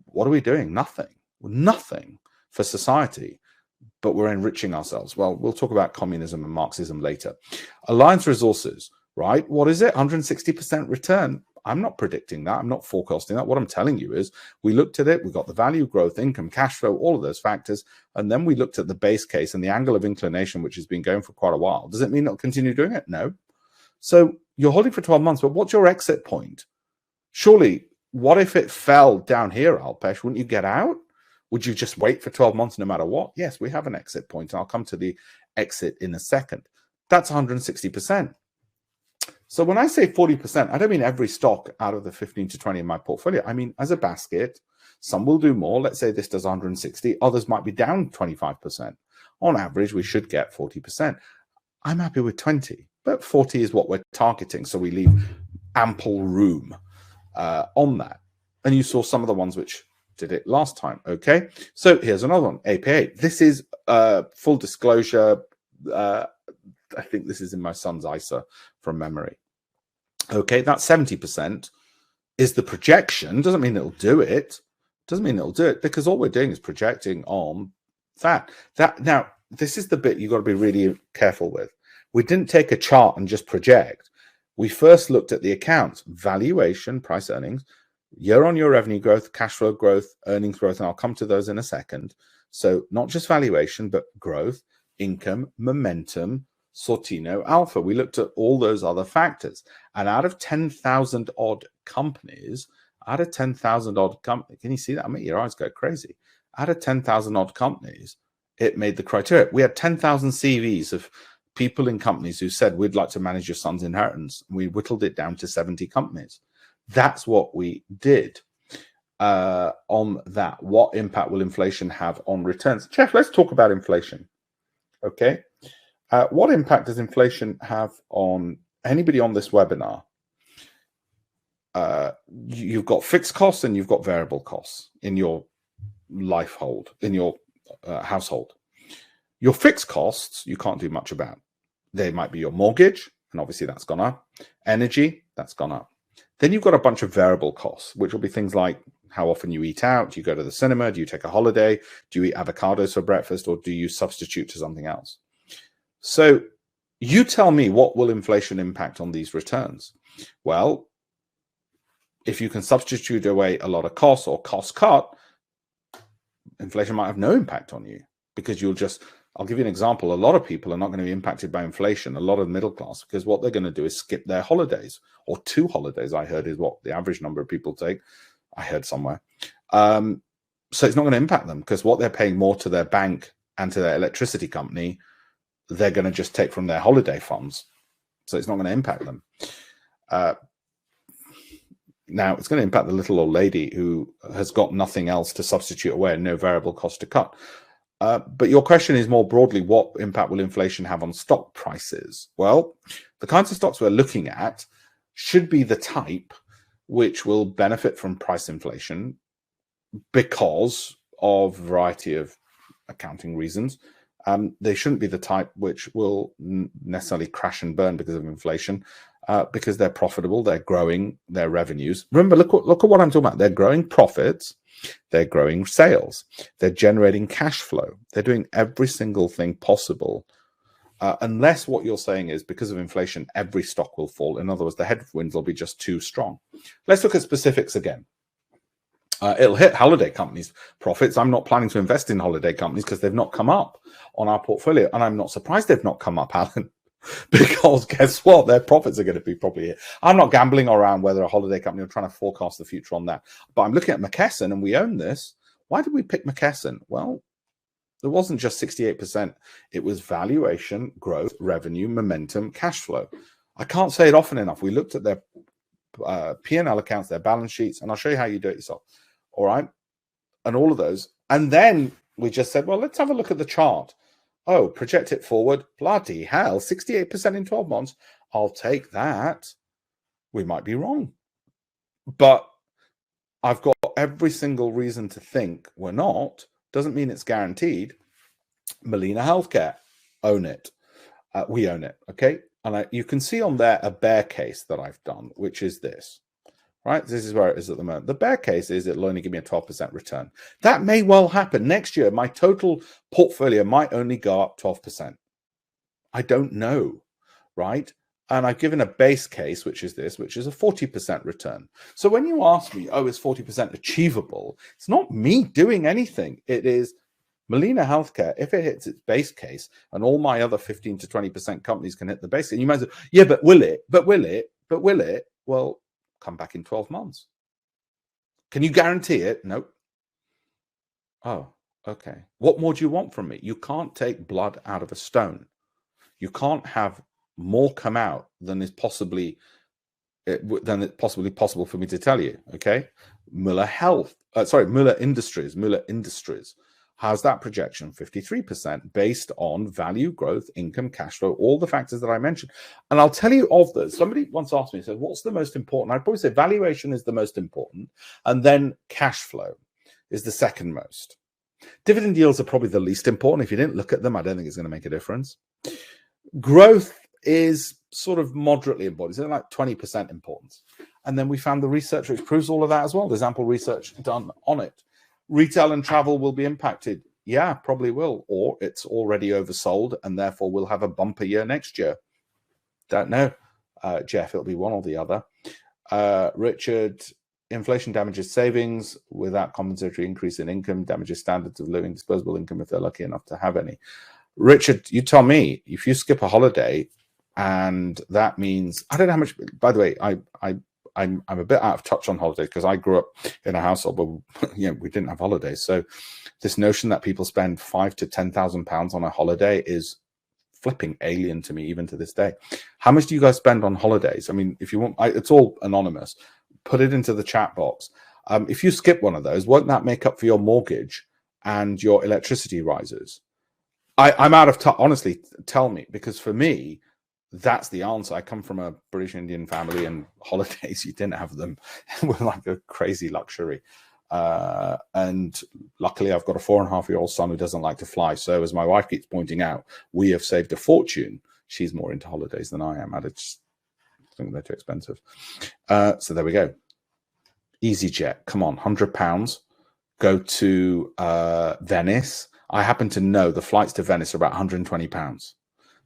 What are we doing? Nothing. Nothing for society, but we're enriching ourselves. Well, we'll talk about communism and Marxism later. Alliance Resources, right? What is it? 160% return. I'm not predicting that. I'm not forecasting that. What I'm telling you is we looked at it. We got the value, growth, income, cash flow, all of those factors. And then we looked at the base case and the angle of inclination, which has been going for quite a while. Does it mean it'll continue doing it? No. So you're holding for 12 months, but what's your exit point? Surely, what if it fell down here, Alpesh? Wouldn't you get out? Would you just wait for 12 months no matter what? Yes, we have an exit point. And I'll come to the exit in a second. That's 160%. So when I say 40%, I don't mean every stock out of the 15 to 20 in my portfolio. I mean, as a basket, some will do more. Let's say this does 160. Others might be down 25%. On average, we should get 40%. I'm happy with 20, but 40 is what we're targeting. So we leave ample room on that. And you saw some of the ones which did it last time. Okay. So here's another one, APA. This is full disclosure. I think this is in my son's ISA from memory. Okay, that 70% is the projection. Doesn't mean it'll do it. Doesn't mean it'll do it, because all we're doing is projecting on that. Now, this is the bit you've got to be really careful with. We didn't take a chart and just project. We first looked at the accounts, valuation, price earnings, year-on-year revenue growth, cash flow growth, earnings growth, and I'll come to those in a second. So not just valuation, but growth, income, momentum, Sortino, alpha. We looked at all those other factors. And out of 10,000 odd companies, can you see that? I mean, your eyes go crazy. Out of 10,000 odd companies, it made the criteria. We had 10,000 CVs of people in companies who said, we'd like to manage your son's inheritance. We whittled it down to 70 companies. That's what we did on that. What impact will inflation have on returns? Jeff, let's talk about inflation. Okay. What impact does inflation have on anybody on this webinar? You've got fixed costs and you've got variable costs in your household. Your fixed costs, you can't do much about. They might be your mortgage, and obviously that's gone up. Energy, that's gone up. Then you've got a bunch of variable costs, which will be things like how often you eat out. Do you go to the cinema? Do you take a holiday? Do you eat avocados for breakfast, or do you substitute to something else? So you tell me, what will inflation impact on these returns? Well, if you can substitute away a lot of costs or cost cut, inflation might have no impact on you, because I'll give you an example. A lot of people are not going to be impacted by inflation, a lot of middle class, because what they're going to do is skip their holidays, or 2 holidays, I heard, is what the average number of people take. I heard somewhere. So it's not going to impact them, because what they're paying more to their bank and to their electricity company, they're going to just take from their holiday funds. So it's not going to impact them. Now, it's going to impact the little old lady who has got nothing else to substitute away and no variable cost to cut. But your question is more broadly, what impact will inflation have on stock prices? Well, the kinds of stocks we're looking at should be the type which will benefit from price inflation because of a variety of accounting reasons. They shouldn't be the type which will necessarily crash and burn because of inflation, because they're profitable, they're growing their revenues. Remember, look at what I'm talking about. They're growing profits, they're growing sales, they're generating cash flow. They're doing every single thing possible. Unless what you're saying is because of inflation, every stock will fall. In other words, the headwinds will be just too strong. Let's look at specifics again. It'll hit holiday companies' profits. I'm not planning to invest in holiday companies because they've not come up on our portfolio. And I'm not surprised they've not come up, Alan, because guess what? Their profits are going to be probably hit. I'm not gambling around whether a holiday company, I'm trying to forecast the future on that. But I'm looking at McKesson, and we own this. Why did we pick McKesson? Well, there wasn't just 68%. It was valuation, growth, revenue, momentum, cash flow. I can't say it often enough. We looked at their P&L accounts, their balance sheets, and I'll show you how you do it yourself. All right. And all of those. And then we just said, well, let's have a look at the chart. Oh, project it forward. Bloody hell, 68% in 12 months. I'll take that. We might be wrong. But I've got every single reason to think we're not. Doesn't mean it's guaranteed. Molina Healthcare, own it. We own it. Okay. And you can see on there a bear case that I've done, which is this. Right, this is where it is at the moment. The bear case is it'll only give me a 12% return. That may well happen. Next year, my total portfolio might only go up 12%. I don't know, right? And I've given a base case, which is this, which is a 40% return. So when you ask me, oh, is 40% achievable? It's not me doing anything. It is Molina Healthcare. If it hits its base case and all my other 15 to 20% companies can hit the base case, you might say, yeah, but will it? But will it? But will it? Well, come back in 12 months. Can you guarantee it? Nope. Oh, okay. What more do you want from me? You can't take blood out of a stone. You can't have more come out than is possibly possible for me to tell you. Okay, Muller Industries. How's that projection? 53% based on value, growth, income, cash flow, all the factors that I mentioned. And I'll tell you of those. Somebody once asked me, said, what's the most important? I'd probably say valuation is the most important, and then cash flow is the second most. Dividend yields are probably the least important. If you didn't look at them, I don't think it's going to make a difference. Growth is sort of moderately important. It's like 20% importance. And then we found the research which proves all of that as well. There's ample research done on it. Retail and travel will be impacted. Yeah, probably will. Or it's already oversold and therefore we'll have a bumper year next year. Don't know, Jeff. It'll be one or the other. Richard, inflation damages savings without compensatory increase in income, damages standards of living, disposable income if they're lucky enough to have any. Richard, you tell me, if you skip a holiday and that means, I don't know how much, by the way, I'm a bit out of touch on holidays because I grew up in a household where we didn't have holidays. So this notion that people spend £5,000 to £10,000 on a holiday is flipping alien to me even to this day. How much do you guys spend on holidays? I mean, if you want, it's all anonymous. Put it into the chat box. If you skip one of those, won't that make up for your mortgage and your electricity rises? I'm out of touch. Honestly, tell me, because for me, that's the answer. I come from a British Indian family, and holidays, you didn't have them. We're like a crazy luxury. And luckily, I've got a 4.5-year-old son who doesn't like to fly. So as my wife keeps pointing out, we have saved a fortune. She's more into holidays than I am. I just think they're too expensive. So there we go. EasyJet, come on, £100. Go to Venice. I happen to know the flights to Venice are about £120.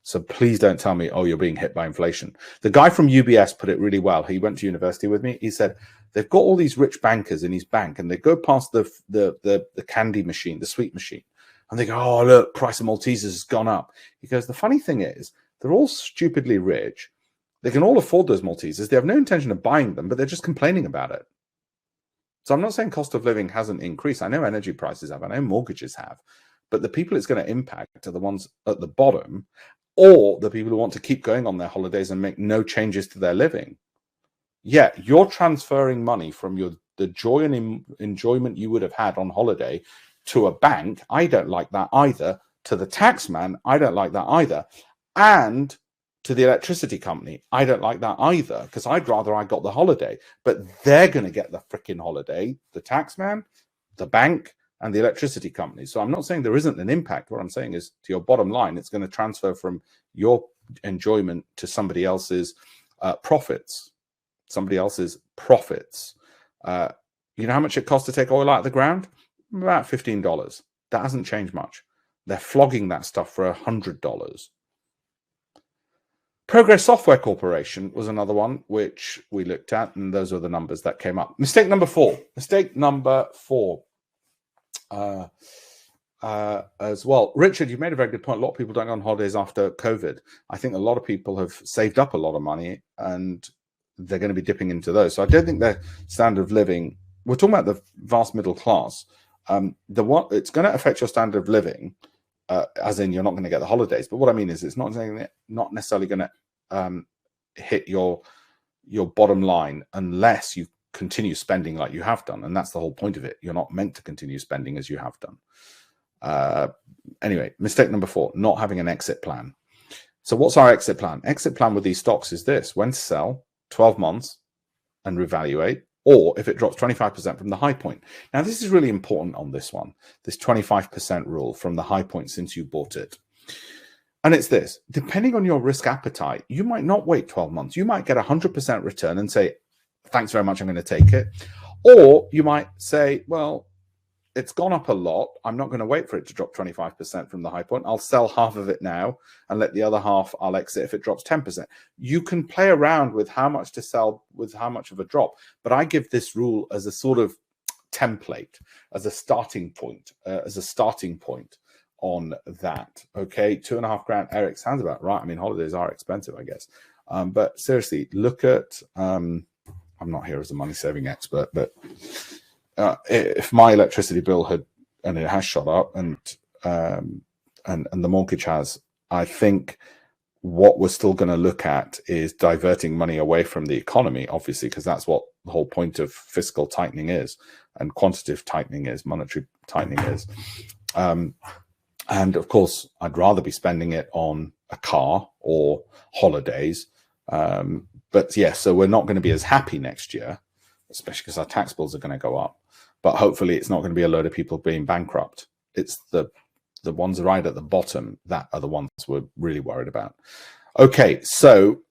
So please don't tell me, oh, you're being hit by inflation. The guy from UBS put it really well. He went to university with me. He said, they've got all these rich bankers in his bank and they go past the candy machine, the sweet machine. And they go, oh, look, price of Maltesers has gone up. He goes, the funny thing is, they're all stupidly rich. They can all afford those Maltesers. They have no intention of buying them, but they're just complaining about it. So I'm not saying cost of living hasn't increased. I know energy prices have. I know mortgages have. But the people it's going to impact are the ones at the bottom, or the people who want to keep going on their holidays and make no changes to their living. Yeah, you're transferring money from the joy and enjoyment you would have had on holiday to a bank. I don't like that either. To the tax man, I don't like that either. And to the electricity company, I don't like that either, because I'd rather I got the holiday. But they're going to get the freaking holiday, the tax man, the bank, and the electricity company. So I'm not saying there isn't an impact. What I'm saying is, to your bottom line, it's going to transfer from your enjoyment to somebody else's profits. Somebody else's profits. You know how much it costs to take oil out of the ground? About $15. That hasn't changed much. They're flogging that stuff for $100. Progress Software Corporation was another one which we looked at, and those are the numbers that came up. Mistake number four. As well. Richard, you made a very good point. A lot of people don't go on holidays after COVID. I think a lot of people have saved up a lot of money and they're going to be dipping into those. So I don't think their standard of living, we're talking about the vast middle class. It's going to affect your standard of living, as in you're not going to get the holidays. But what I mean is it's not necessarily going to hit your bottom line unless you continue spending like you have done. And that's the whole point of it. You're not meant to continue spending as you have done. Anyway, mistake number 4, not having an exit plan. So what's our exit plan? Exit plan with these stocks is this: when to sell, 12 months and reevaluate, or if it drops 25% from the high point. Now, this is really important on this one, this 25% rule from the high point since you bought it. And it's this: depending on your risk appetite, you might not wait 12 months. You might get 100% return and say, thanks very much, I'm going to take it. Or you might say, well, it's gone up a lot. I'm not going to wait for it to drop 25% from the high point. I'll sell half of it now and let the other half I'll exit if it drops 10%. You can play around with how much to sell with how much of a drop, but I give this rule as a sort of template, as a starting point, on that. Okay, 2.5 grand, Eric, sounds about right. I mean, holidays are expensive, I guess. But seriously, look at, I'm not here as a money saving expert, but if my electricity bill and it has shot up and the mortgage has, I think what we're still going to look at is diverting money away from the economy, obviously, because that's what the whole point of fiscal tightening is, and quantitative tightening is, monetary tightening is. And of course, I'd rather be spending it on a car or holidays. But yeah, so we're not going to be as happy next year, especially because our tax bills are going to go up. But hopefully it's not going to be a load of people being bankrupt. It's the ones right at the bottom that are the ones we're really worried about. Okay, so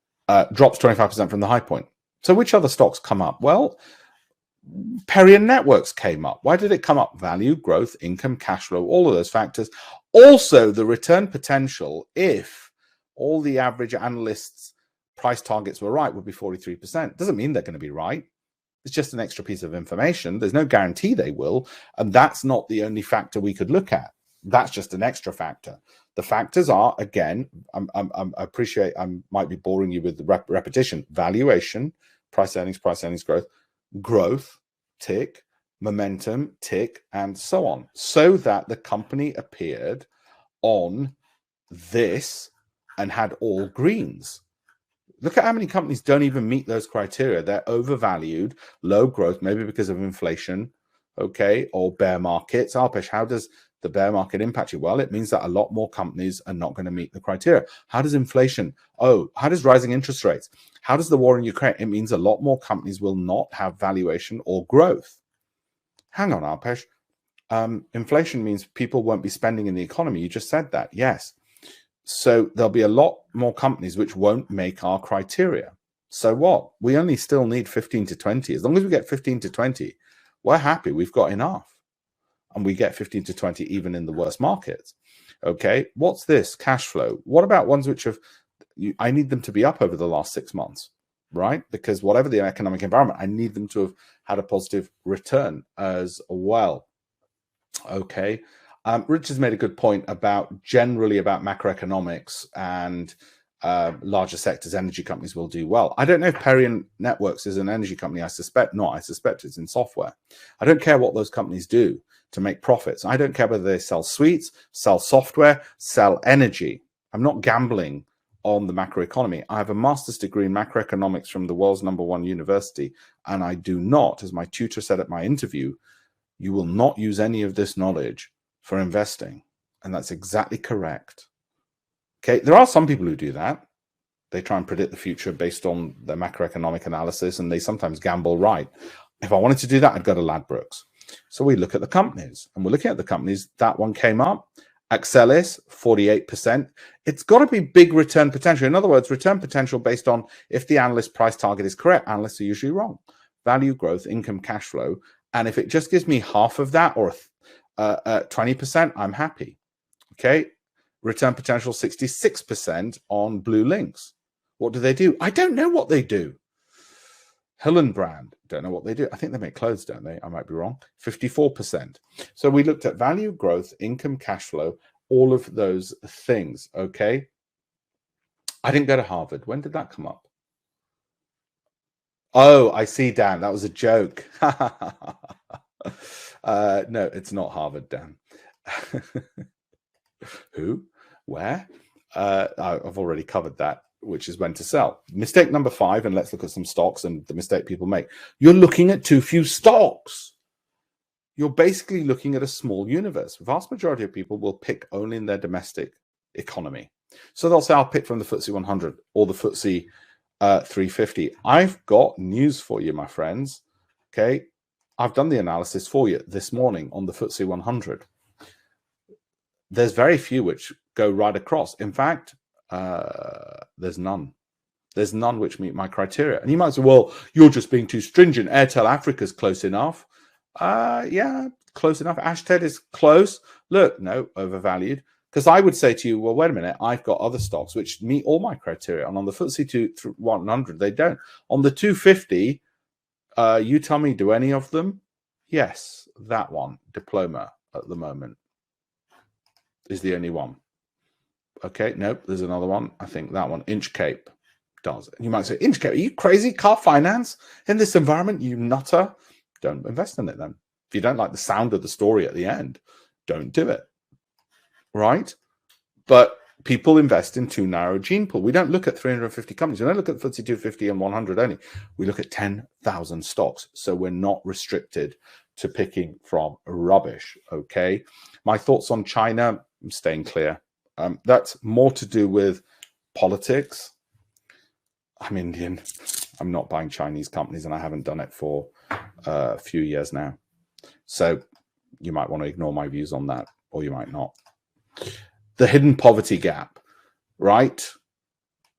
drops 25% from the high point. So which other stocks come up? Well, Perion Networks came up. Why did it come up? Value, growth, income, cash flow, all of those factors. Also, the return potential, if all the average analysts' price targets were right, would be 43%. Doesn't mean they're going to be right. It's just an extra piece of information. There's no guarantee they will. And that's not the only factor we could look at. That's just an extra factor. The factors are, again, I appreciate I might be boring you with the repetition. Valuation, price earnings growth, growth, tick, momentum, tick, and so on. So that the company appeared on this and had all greens. Look at how many companies don't even meet those criteria. They're overvalued, low growth, maybe because of inflation, okay, or bear markets. Alpesh, how does the bear market impact you? Well, it means that a lot more companies are not going to meet the criteria. How does inflation? Oh, how does rising interest rates? How does the war in Ukraine? It means a lot more companies will not have valuation or growth. Hang on, Alpesh. Inflation means people won't be spending in the economy. You just said that. Yes. So there'll be a lot more companies which won't make our criteria. So what? We only still need 15 to 20. As long as we get 15 to 20, we're happy. We've got enough. And we get 15 to 20 even in the worst markets. Okay, what's this? Cash flow. What about ones which have, I need them to be up over the last 6 months, right? Because whatever the economic environment, I need them to have had a positive return as well. Okay, Rich has made a good point about generally about macroeconomics and larger sectors, energy companies will do well. I don't know if Perion Networks is an energy company. I suspect not. I suspect it's in software. I don't care what those companies do to make profits. I don't care whether they sell suites, sell software, sell energy. I'm not gambling on the macroeconomy. I have a master's degree in macroeconomics from the world's #1 university, and I do not, as my tutor said at my interview, you will not use any of this knowledge for investing. And that's exactly correct. Okay, there are some people who do that. They try and predict the future based on their macroeconomic analysis, and they sometimes gamble right. If I wanted to do that, I'd go to Ladbrokes. So we look at the companies, and we're looking at the companies. That one came up. Axelis, 48%. It's got to be big return potential. In other words, return potential based on if the analyst price target is correct. Analysts are usually wrong. Value, growth, income, cash flow. And if it just gives me half of that or 20%, I'm happy. Okay. Return potential 66% on Blue Links. What do they do? I don't know what they do. Hillenbrand, don't know what they do. I think they make clothes, don't they? I might be wrong. 54%. So we looked at value, growth, income, cash flow, all of those things. Okay. I didn't go to Harvard. When did that come up? Oh, I see, Dan. That was a joke. No, it's not Harvard, Dan. Who? Where? I've already covered that, which is when to sell. Mistake number 5, and let's look at some stocks and the mistake people make. You're looking at too few stocks. You're basically looking at a small universe. The vast majority of people will pick only in their domestic economy. So they'll say, I'll pick from the FTSE 100 or the FTSE 350. I've got news for you, my friends. Okay. I've done the analysis for you this morning on the FTSE 100. There's very few which go right across. In fact, there's none. There's none which meet my criteria. And you might say, well, you're just being too stringent. Airtel Africa's close enough. Yeah, close enough. Ashted is close. Look, no, overvalued. Because I would say to you, well, wait a minute, I've got other stocks which meet all my criteria. And on the FTSE 100, they don't. On the 250, you tell me, do any of them? Yes, that one, Diploma, at the moment, is the only one. Okay, nope, there's another one. I think that one, Inchcape, does. You might say, Inchcape, are you crazy? Car finance in this environment, you nutter? Don't invest in it then. If you don't like the sound of the story at the end, don't do it. Right? But people invest in too narrow a gene pool. We don't look at 350 companies. We don't look at FTSE 250 and 100 only. We look at 10,000 stocks. So we're not restricted to picking from rubbish. Okay. My thoughts on China, I'm staying clear. That's more to do with politics. I'm Indian. I'm not buying Chinese companies, and I haven't done it for a few years now. So you might want to ignore my views on that, or you might not. The hidden poverty gap, right?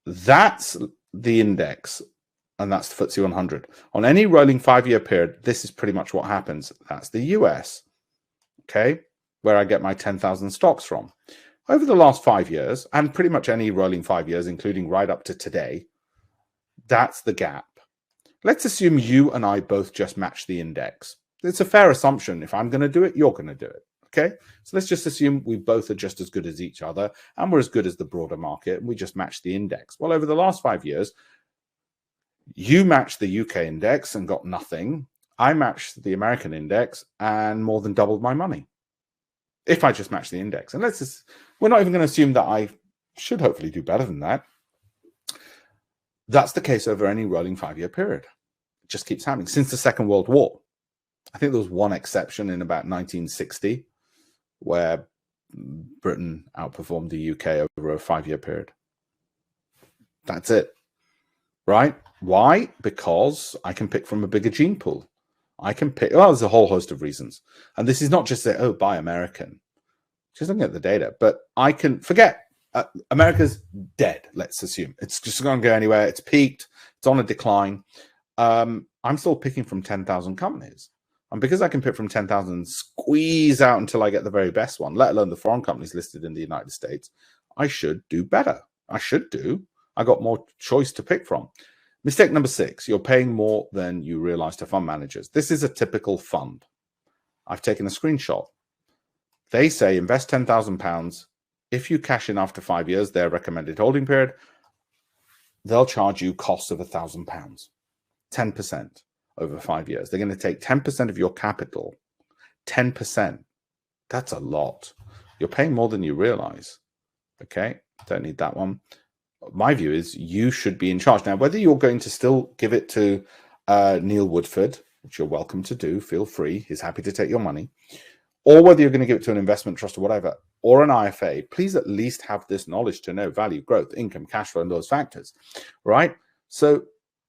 That's the index, and that's the FTSE 100. On any rolling 5-year period, this is pretty much what happens. That's the US, okay, where I get my 10,000 stocks from. Over the last 5 years, and pretty much any rolling 5 years, including right up to today, that's the gap. Let's assume you and I both just match the index. It's a fair assumption. If I'm going to do it, you're going to do it. Okay, so let's just assume we both are just as good as each other and we're as good as the broader market and we just match the index. Well, over the last 5 years, you matched the UK index and got nothing. I matched the American index and more than doubled my money. If I just match the index. And we're not even going to assume that I should hopefully do better than that. That's the case over any rolling 5-year period. It just keeps happening since the Second World War. I think there was one exception in about 1960 where Britain outperformed the UK over a 5-year period. That's it, right? Why? Because I can pick from a bigger gene pool. I can pick, well, there's a whole host of reasons. And this is not just say, oh, buy American. Just looking at the data. But I can forget, America's dead, let's assume. It's just not going to go anywhere. It's peaked. It's on a decline. I'm still picking from 10,000 companies. And because I can pick from 10,000, squeeze out until I get the very best one, let alone the foreign companies listed in the United States, I should do better. I got more choice to pick from. Mistake number 6, you're paying more than you realize to fund managers. This is a typical fund. I've taken a screenshot. They say invest £10,000. If you cash in after 5 years, their recommended holding period, they'll charge you costs of £1,000, 10%. Over 5 years. They're going to take 10% of your capital. 10%. That's a lot. You're paying more than you realize. Okay, don't need that one. My view is you should be in charge. Now, whether you're going to still give it to Neil Woodford, which you're welcome to do, feel free. He's happy to take your money. Or whether you're going to give it to an investment trust or whatever, or an IFA, please at least have this knowledge to know value, growth, income, cash flow, and those factors, right? So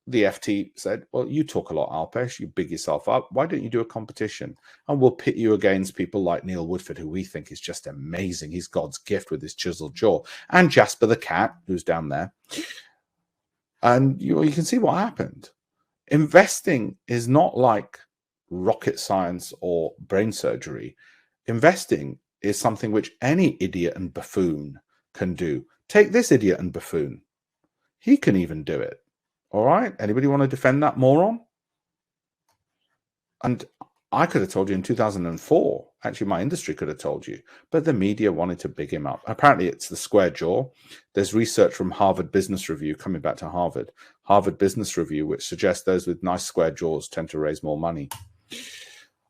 the FT said, well, you talk a lot, Alpesh. You big yourself up. Why don't you do a competition? And we'll pit you against people like Neil Woodford, who we think is just amazing. He's God's gift with his chiseled jaw. And Jasper the cat, who's down there. And you can see what happened. Investing is not like rocket science or brain surgery. Investing is something which any idiot and buffoon can do. Take this idiot and buffoon. He can even do it. All right. Anybody want to defend that moron? And I could have told you in 2004. Actually, my industry could have told you. But the media wanted to big him up. Apparently, it's the square jaw. There's research from Harvard Business Review, coming back to Harvard Business Review, which suggests those with nice square jaws tend to raise more money.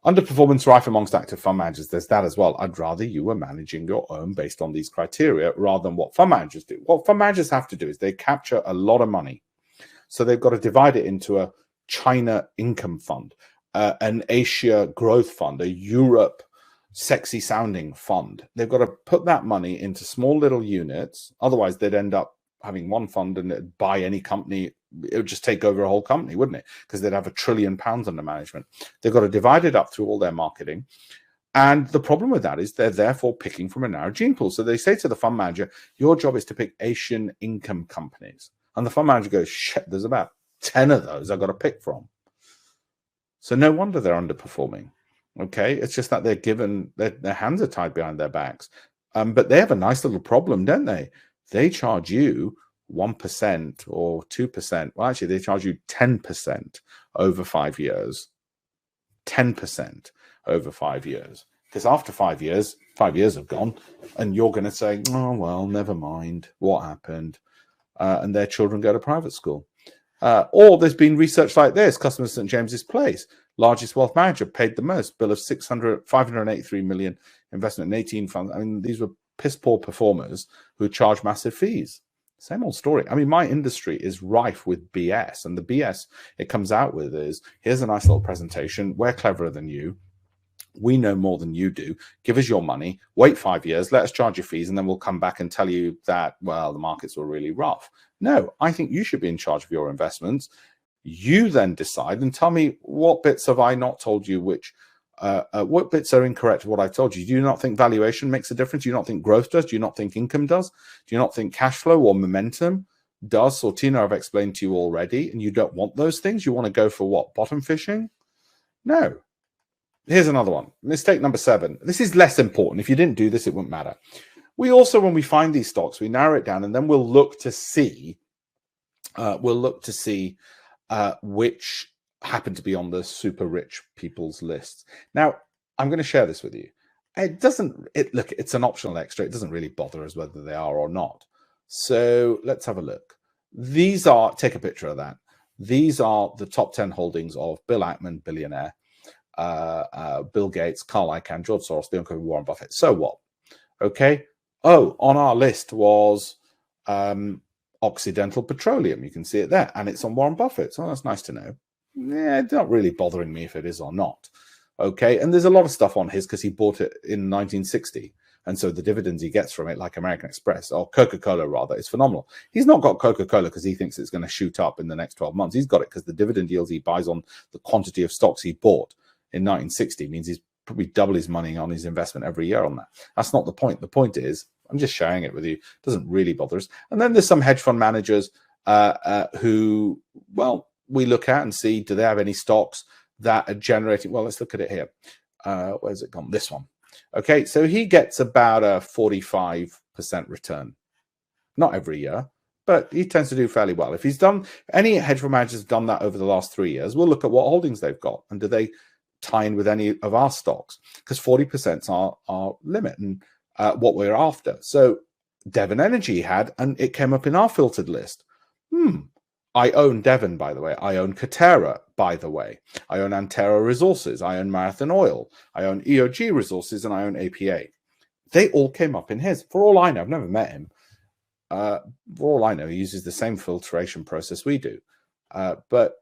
Underperformance rife amongst active fund managers. There's that as well. I'd rather you were managing your own based on these criteria rather than what fund managers do. What fund managers have to do is they capture a lot of money. So they've got to divide it into a China income fund, an Asia growth fund, a Europe sexy sounding fund. They've got to put that money into small little units. Otherwise, they'd end up having one fund and it'd buy any company. It would just take over a whole company, wouldn't it? Because they'd have £1 trillion under management. They've got to divide it up through all their marketing. And the problem with that is they're therefore picking from a narrow gene pool. So they say to the fund manager, your job is to pick Asian income companies. And the fund manager goes, shit, there's about 10 of those I've got to pick from. So no wonder they're underperforming. Okay, it's just that they're given their hands are tied behind their backs. But they have a nice little problem, don't they? They charge you 1% or 2%. Well, actually, they charge you 10% over 5 years. 10% over 5 years. Because after 5 years, 5 years have gone, and you're going to say, oh, well, never mind what happened. And their children go to private school. Or there's been research like this. Customers St. James's Place, largest wealth manager, paid the most, bill of 583 million, investment in 18 funds. I mean, these were piss poor performers who charge massive fees. Same old story. I mean, my industry is rife with BS, and the BS it comes out with is, here's a nice little presentation. We're cleverer than you. We know more than you do. Give us your money. Wait 5 years. Let us charge your fees, and then we'll come back and tell you that, well, the markets were really rough. No, I think you should be in charge of your investments. You then decide and tell me, what bits have I not told you, what bits are incorrect of what I've told you? Do you not think valuation makes a difference? Do you not think growth does? Do you not think income does? Do you not think cash flow or momentum does? Sortino, I've explained to you already, and you don't want those things. You want to go for what? Bottom fishing? No. Here's another one. Mistake number 7. This is less important. If you didn't do this, it wouldn't matter. We also, when we find these stocks, we narrow it down, and then we'll look to see which happen to be on the super rich people's lists. Now, I'm going to share this with you. Look, it's an optional extra. It doesn't really bother us whether they are or not. So let's have a look. Take a picture of that. These are the top 10 holdings of Bill Ackman, billionaire, Bill Gates, Carl Icahn, George Soros, the uncle of Warren Buffett. So what? Okay. Oh, on our list was Occidental Petroleum. You can see it there, and it's on Warren Buffett. So that's nice to know. Yeah, it's not really bothering me if it is or not. Okay, and there's a lot of stuff on his because he bought it in 1960. And so the dividends he gets from it, like American Express or Coca-Cola rather, is phenomenal. He's not got Coca-Cola because he thinks it's going to shoot up in the next 12 months. He's got it because the dividend yields he buys on the quantity of stocks he bought in 1960 means he's probably double his money on his investment every year on that. That's not the point. The point is, I'm just sharing it with you. It doesn't really bother us. And then there's some hedge fund managers who, well, we look at and see, do they have any stocks that are generating? Well, let's look at it here. Where's it gone? This one. Okay, so he gets about a 45% return. Not every year, but he tends to do fairly well. If he's done, any hedge fund managers have done that over the last 3 years, we'll look at what holdings they've got and do they tie in with any of our stocks, because 40% is our limit and what we're after. So Devon Energy had, and it came up in our filtered list. I own Devon, by the way. I own Katera, by the way. I own Antero Resources. I own Marathon Oil. I own EOG Resources, and I own APA. They all came up in his. For all I know, I've never met him. For all I know, he uses the same filtration process we do. But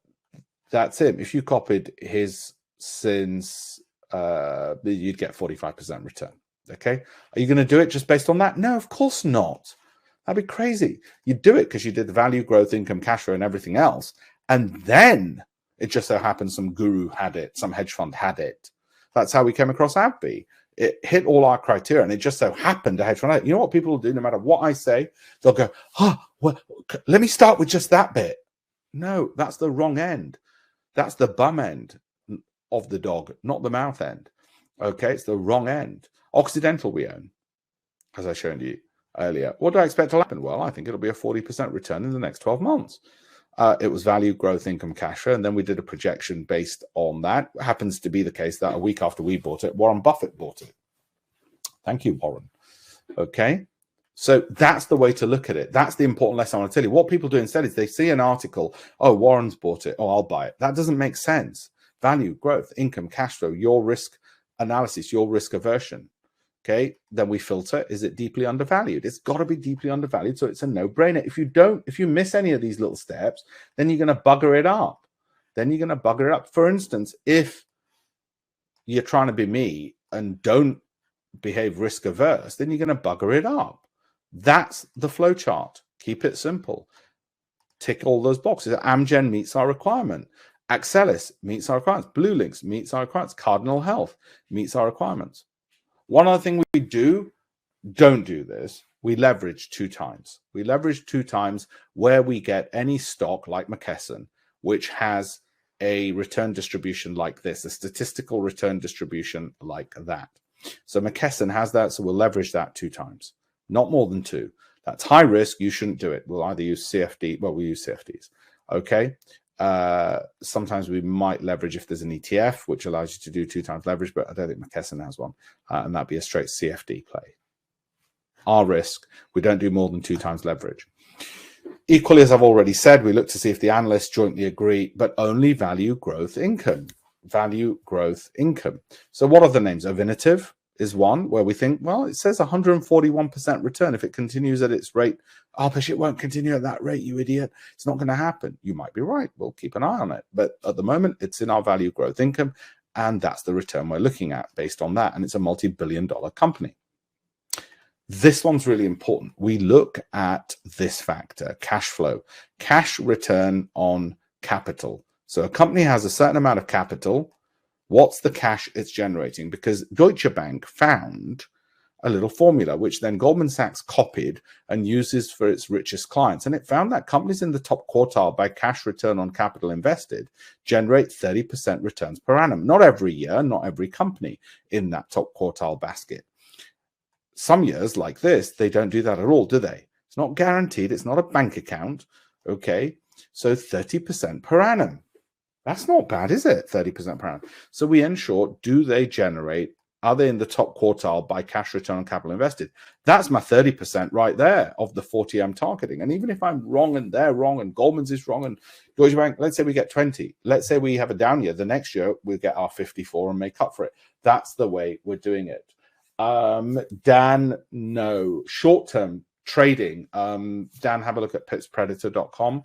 that's him. If you copied his sins, you'd get 45% return. Okay? Are you going to do it just based on that? No, of course not. That'd be crazy. You do it because you did the value, growth, income, cash flow, and everything else. And then it just so happens some guru had it, some hedge fund had it. That's how we came across AbbVie. It hit all our criteria, and it just so happened a hedge fund had it. You know what people will do? No matter what I say, they'll go, well, let me start with just that bit. No, that's the wrong end. That's the bum end of the dog, not the mouth end. Okay, it's the wrong end. Occidental we own, as I showed you earlier. What do I expect to happen? Well, I think it'll be a 40% return in the next 12 months. It was value, growth, income, cash flow, and then we did a projection based on that. It happens to be the case that a week after we bought it, Warren Buffett bought it. Thank you, Warren. Okay, so that's the way to look at it. That's the important lesson I want to tell you. What people do instead is they see an article, oh, Warren's bought it, oh, I'll buy it. That doesn't make sense. Value, growth, income, cash flow, your risk analysis, your risk aversion. Okay, then we filter, is it deeply undervalued? It's got to be deeply undervalued, so it's a no-brainer. If you miss any of these little steps, then you're going to bugger it up. For instance, if you're trying to be me and don't behave risk averse, then you're going to bugger it up. That's the flow chart. Keep it simple. Tick all those boxes. Amgen meets our requirement. Axelis meets our requirements. Blue Links meets our requirements. Cardinal Health meets our requirements. One other thing we don't do this, we leverage 2 times. We leverage 2 times where we get any stock like McKesson, which has a return distribution like this, a statistical return distribution like that. So McKesson has that, so we'll leverage that 2 times, not more than 2. That's high risk. You shouldn't do it. We'll either use CFD. Well, we use CFDs. Okay. Sometimes we might leverage if there's an ETF, which allows you to do 2 times leverage, but I don't think McKesson has one. And that'd be a straight CFD play. Our risk, we don't do more than 2 times leverage. Equally, as I've already said, we look to see if the analysts jointly agree, but only value growth income. Value growth income. So what are the names? Avinative is one where we think, well, it says 141% return. If it continues at its rate, Alpesh, it won't continue at that rate, you idiot. It's not going to happen. You might be right. We'll keep an eye on it. But at the moment, it's in our value growth income, and that's the return we're looking at based on that. And it's a multi-billion-dollar company. This one's really important. We look at this factor, cash flow, cash return on capital. So a company has a certain amount of capital. What's the cash it's generating? Because Deutsche Bank found a little formula, which then Goldman Sachs copied and uses for its richest clients. And it found that companies in the top quartile by cash return on capital invested generate 30% returns per annum. Not every year, not every company in that top quartile basket. Some years like this, they don't do that at all, do they? It's not guaranteed. It's not a bank account. Okay. So 30% per annum. That's not bad, is it? 30% per annum. So we ensure, do they generate, are they in the top quartile by cash return on capital invested? That's my 30% right there of the 40 I'm targeting. And even if I'm wrong and they're wrong and Goldman's is wrong and Deutsche Bank, let's say we get 20. Let's say we have a down year. The next year, we'll get our 54 and make up for it. That's the way we're doing it. Dan, no. Short-term trading. Dan, have a look at pipspredator.com.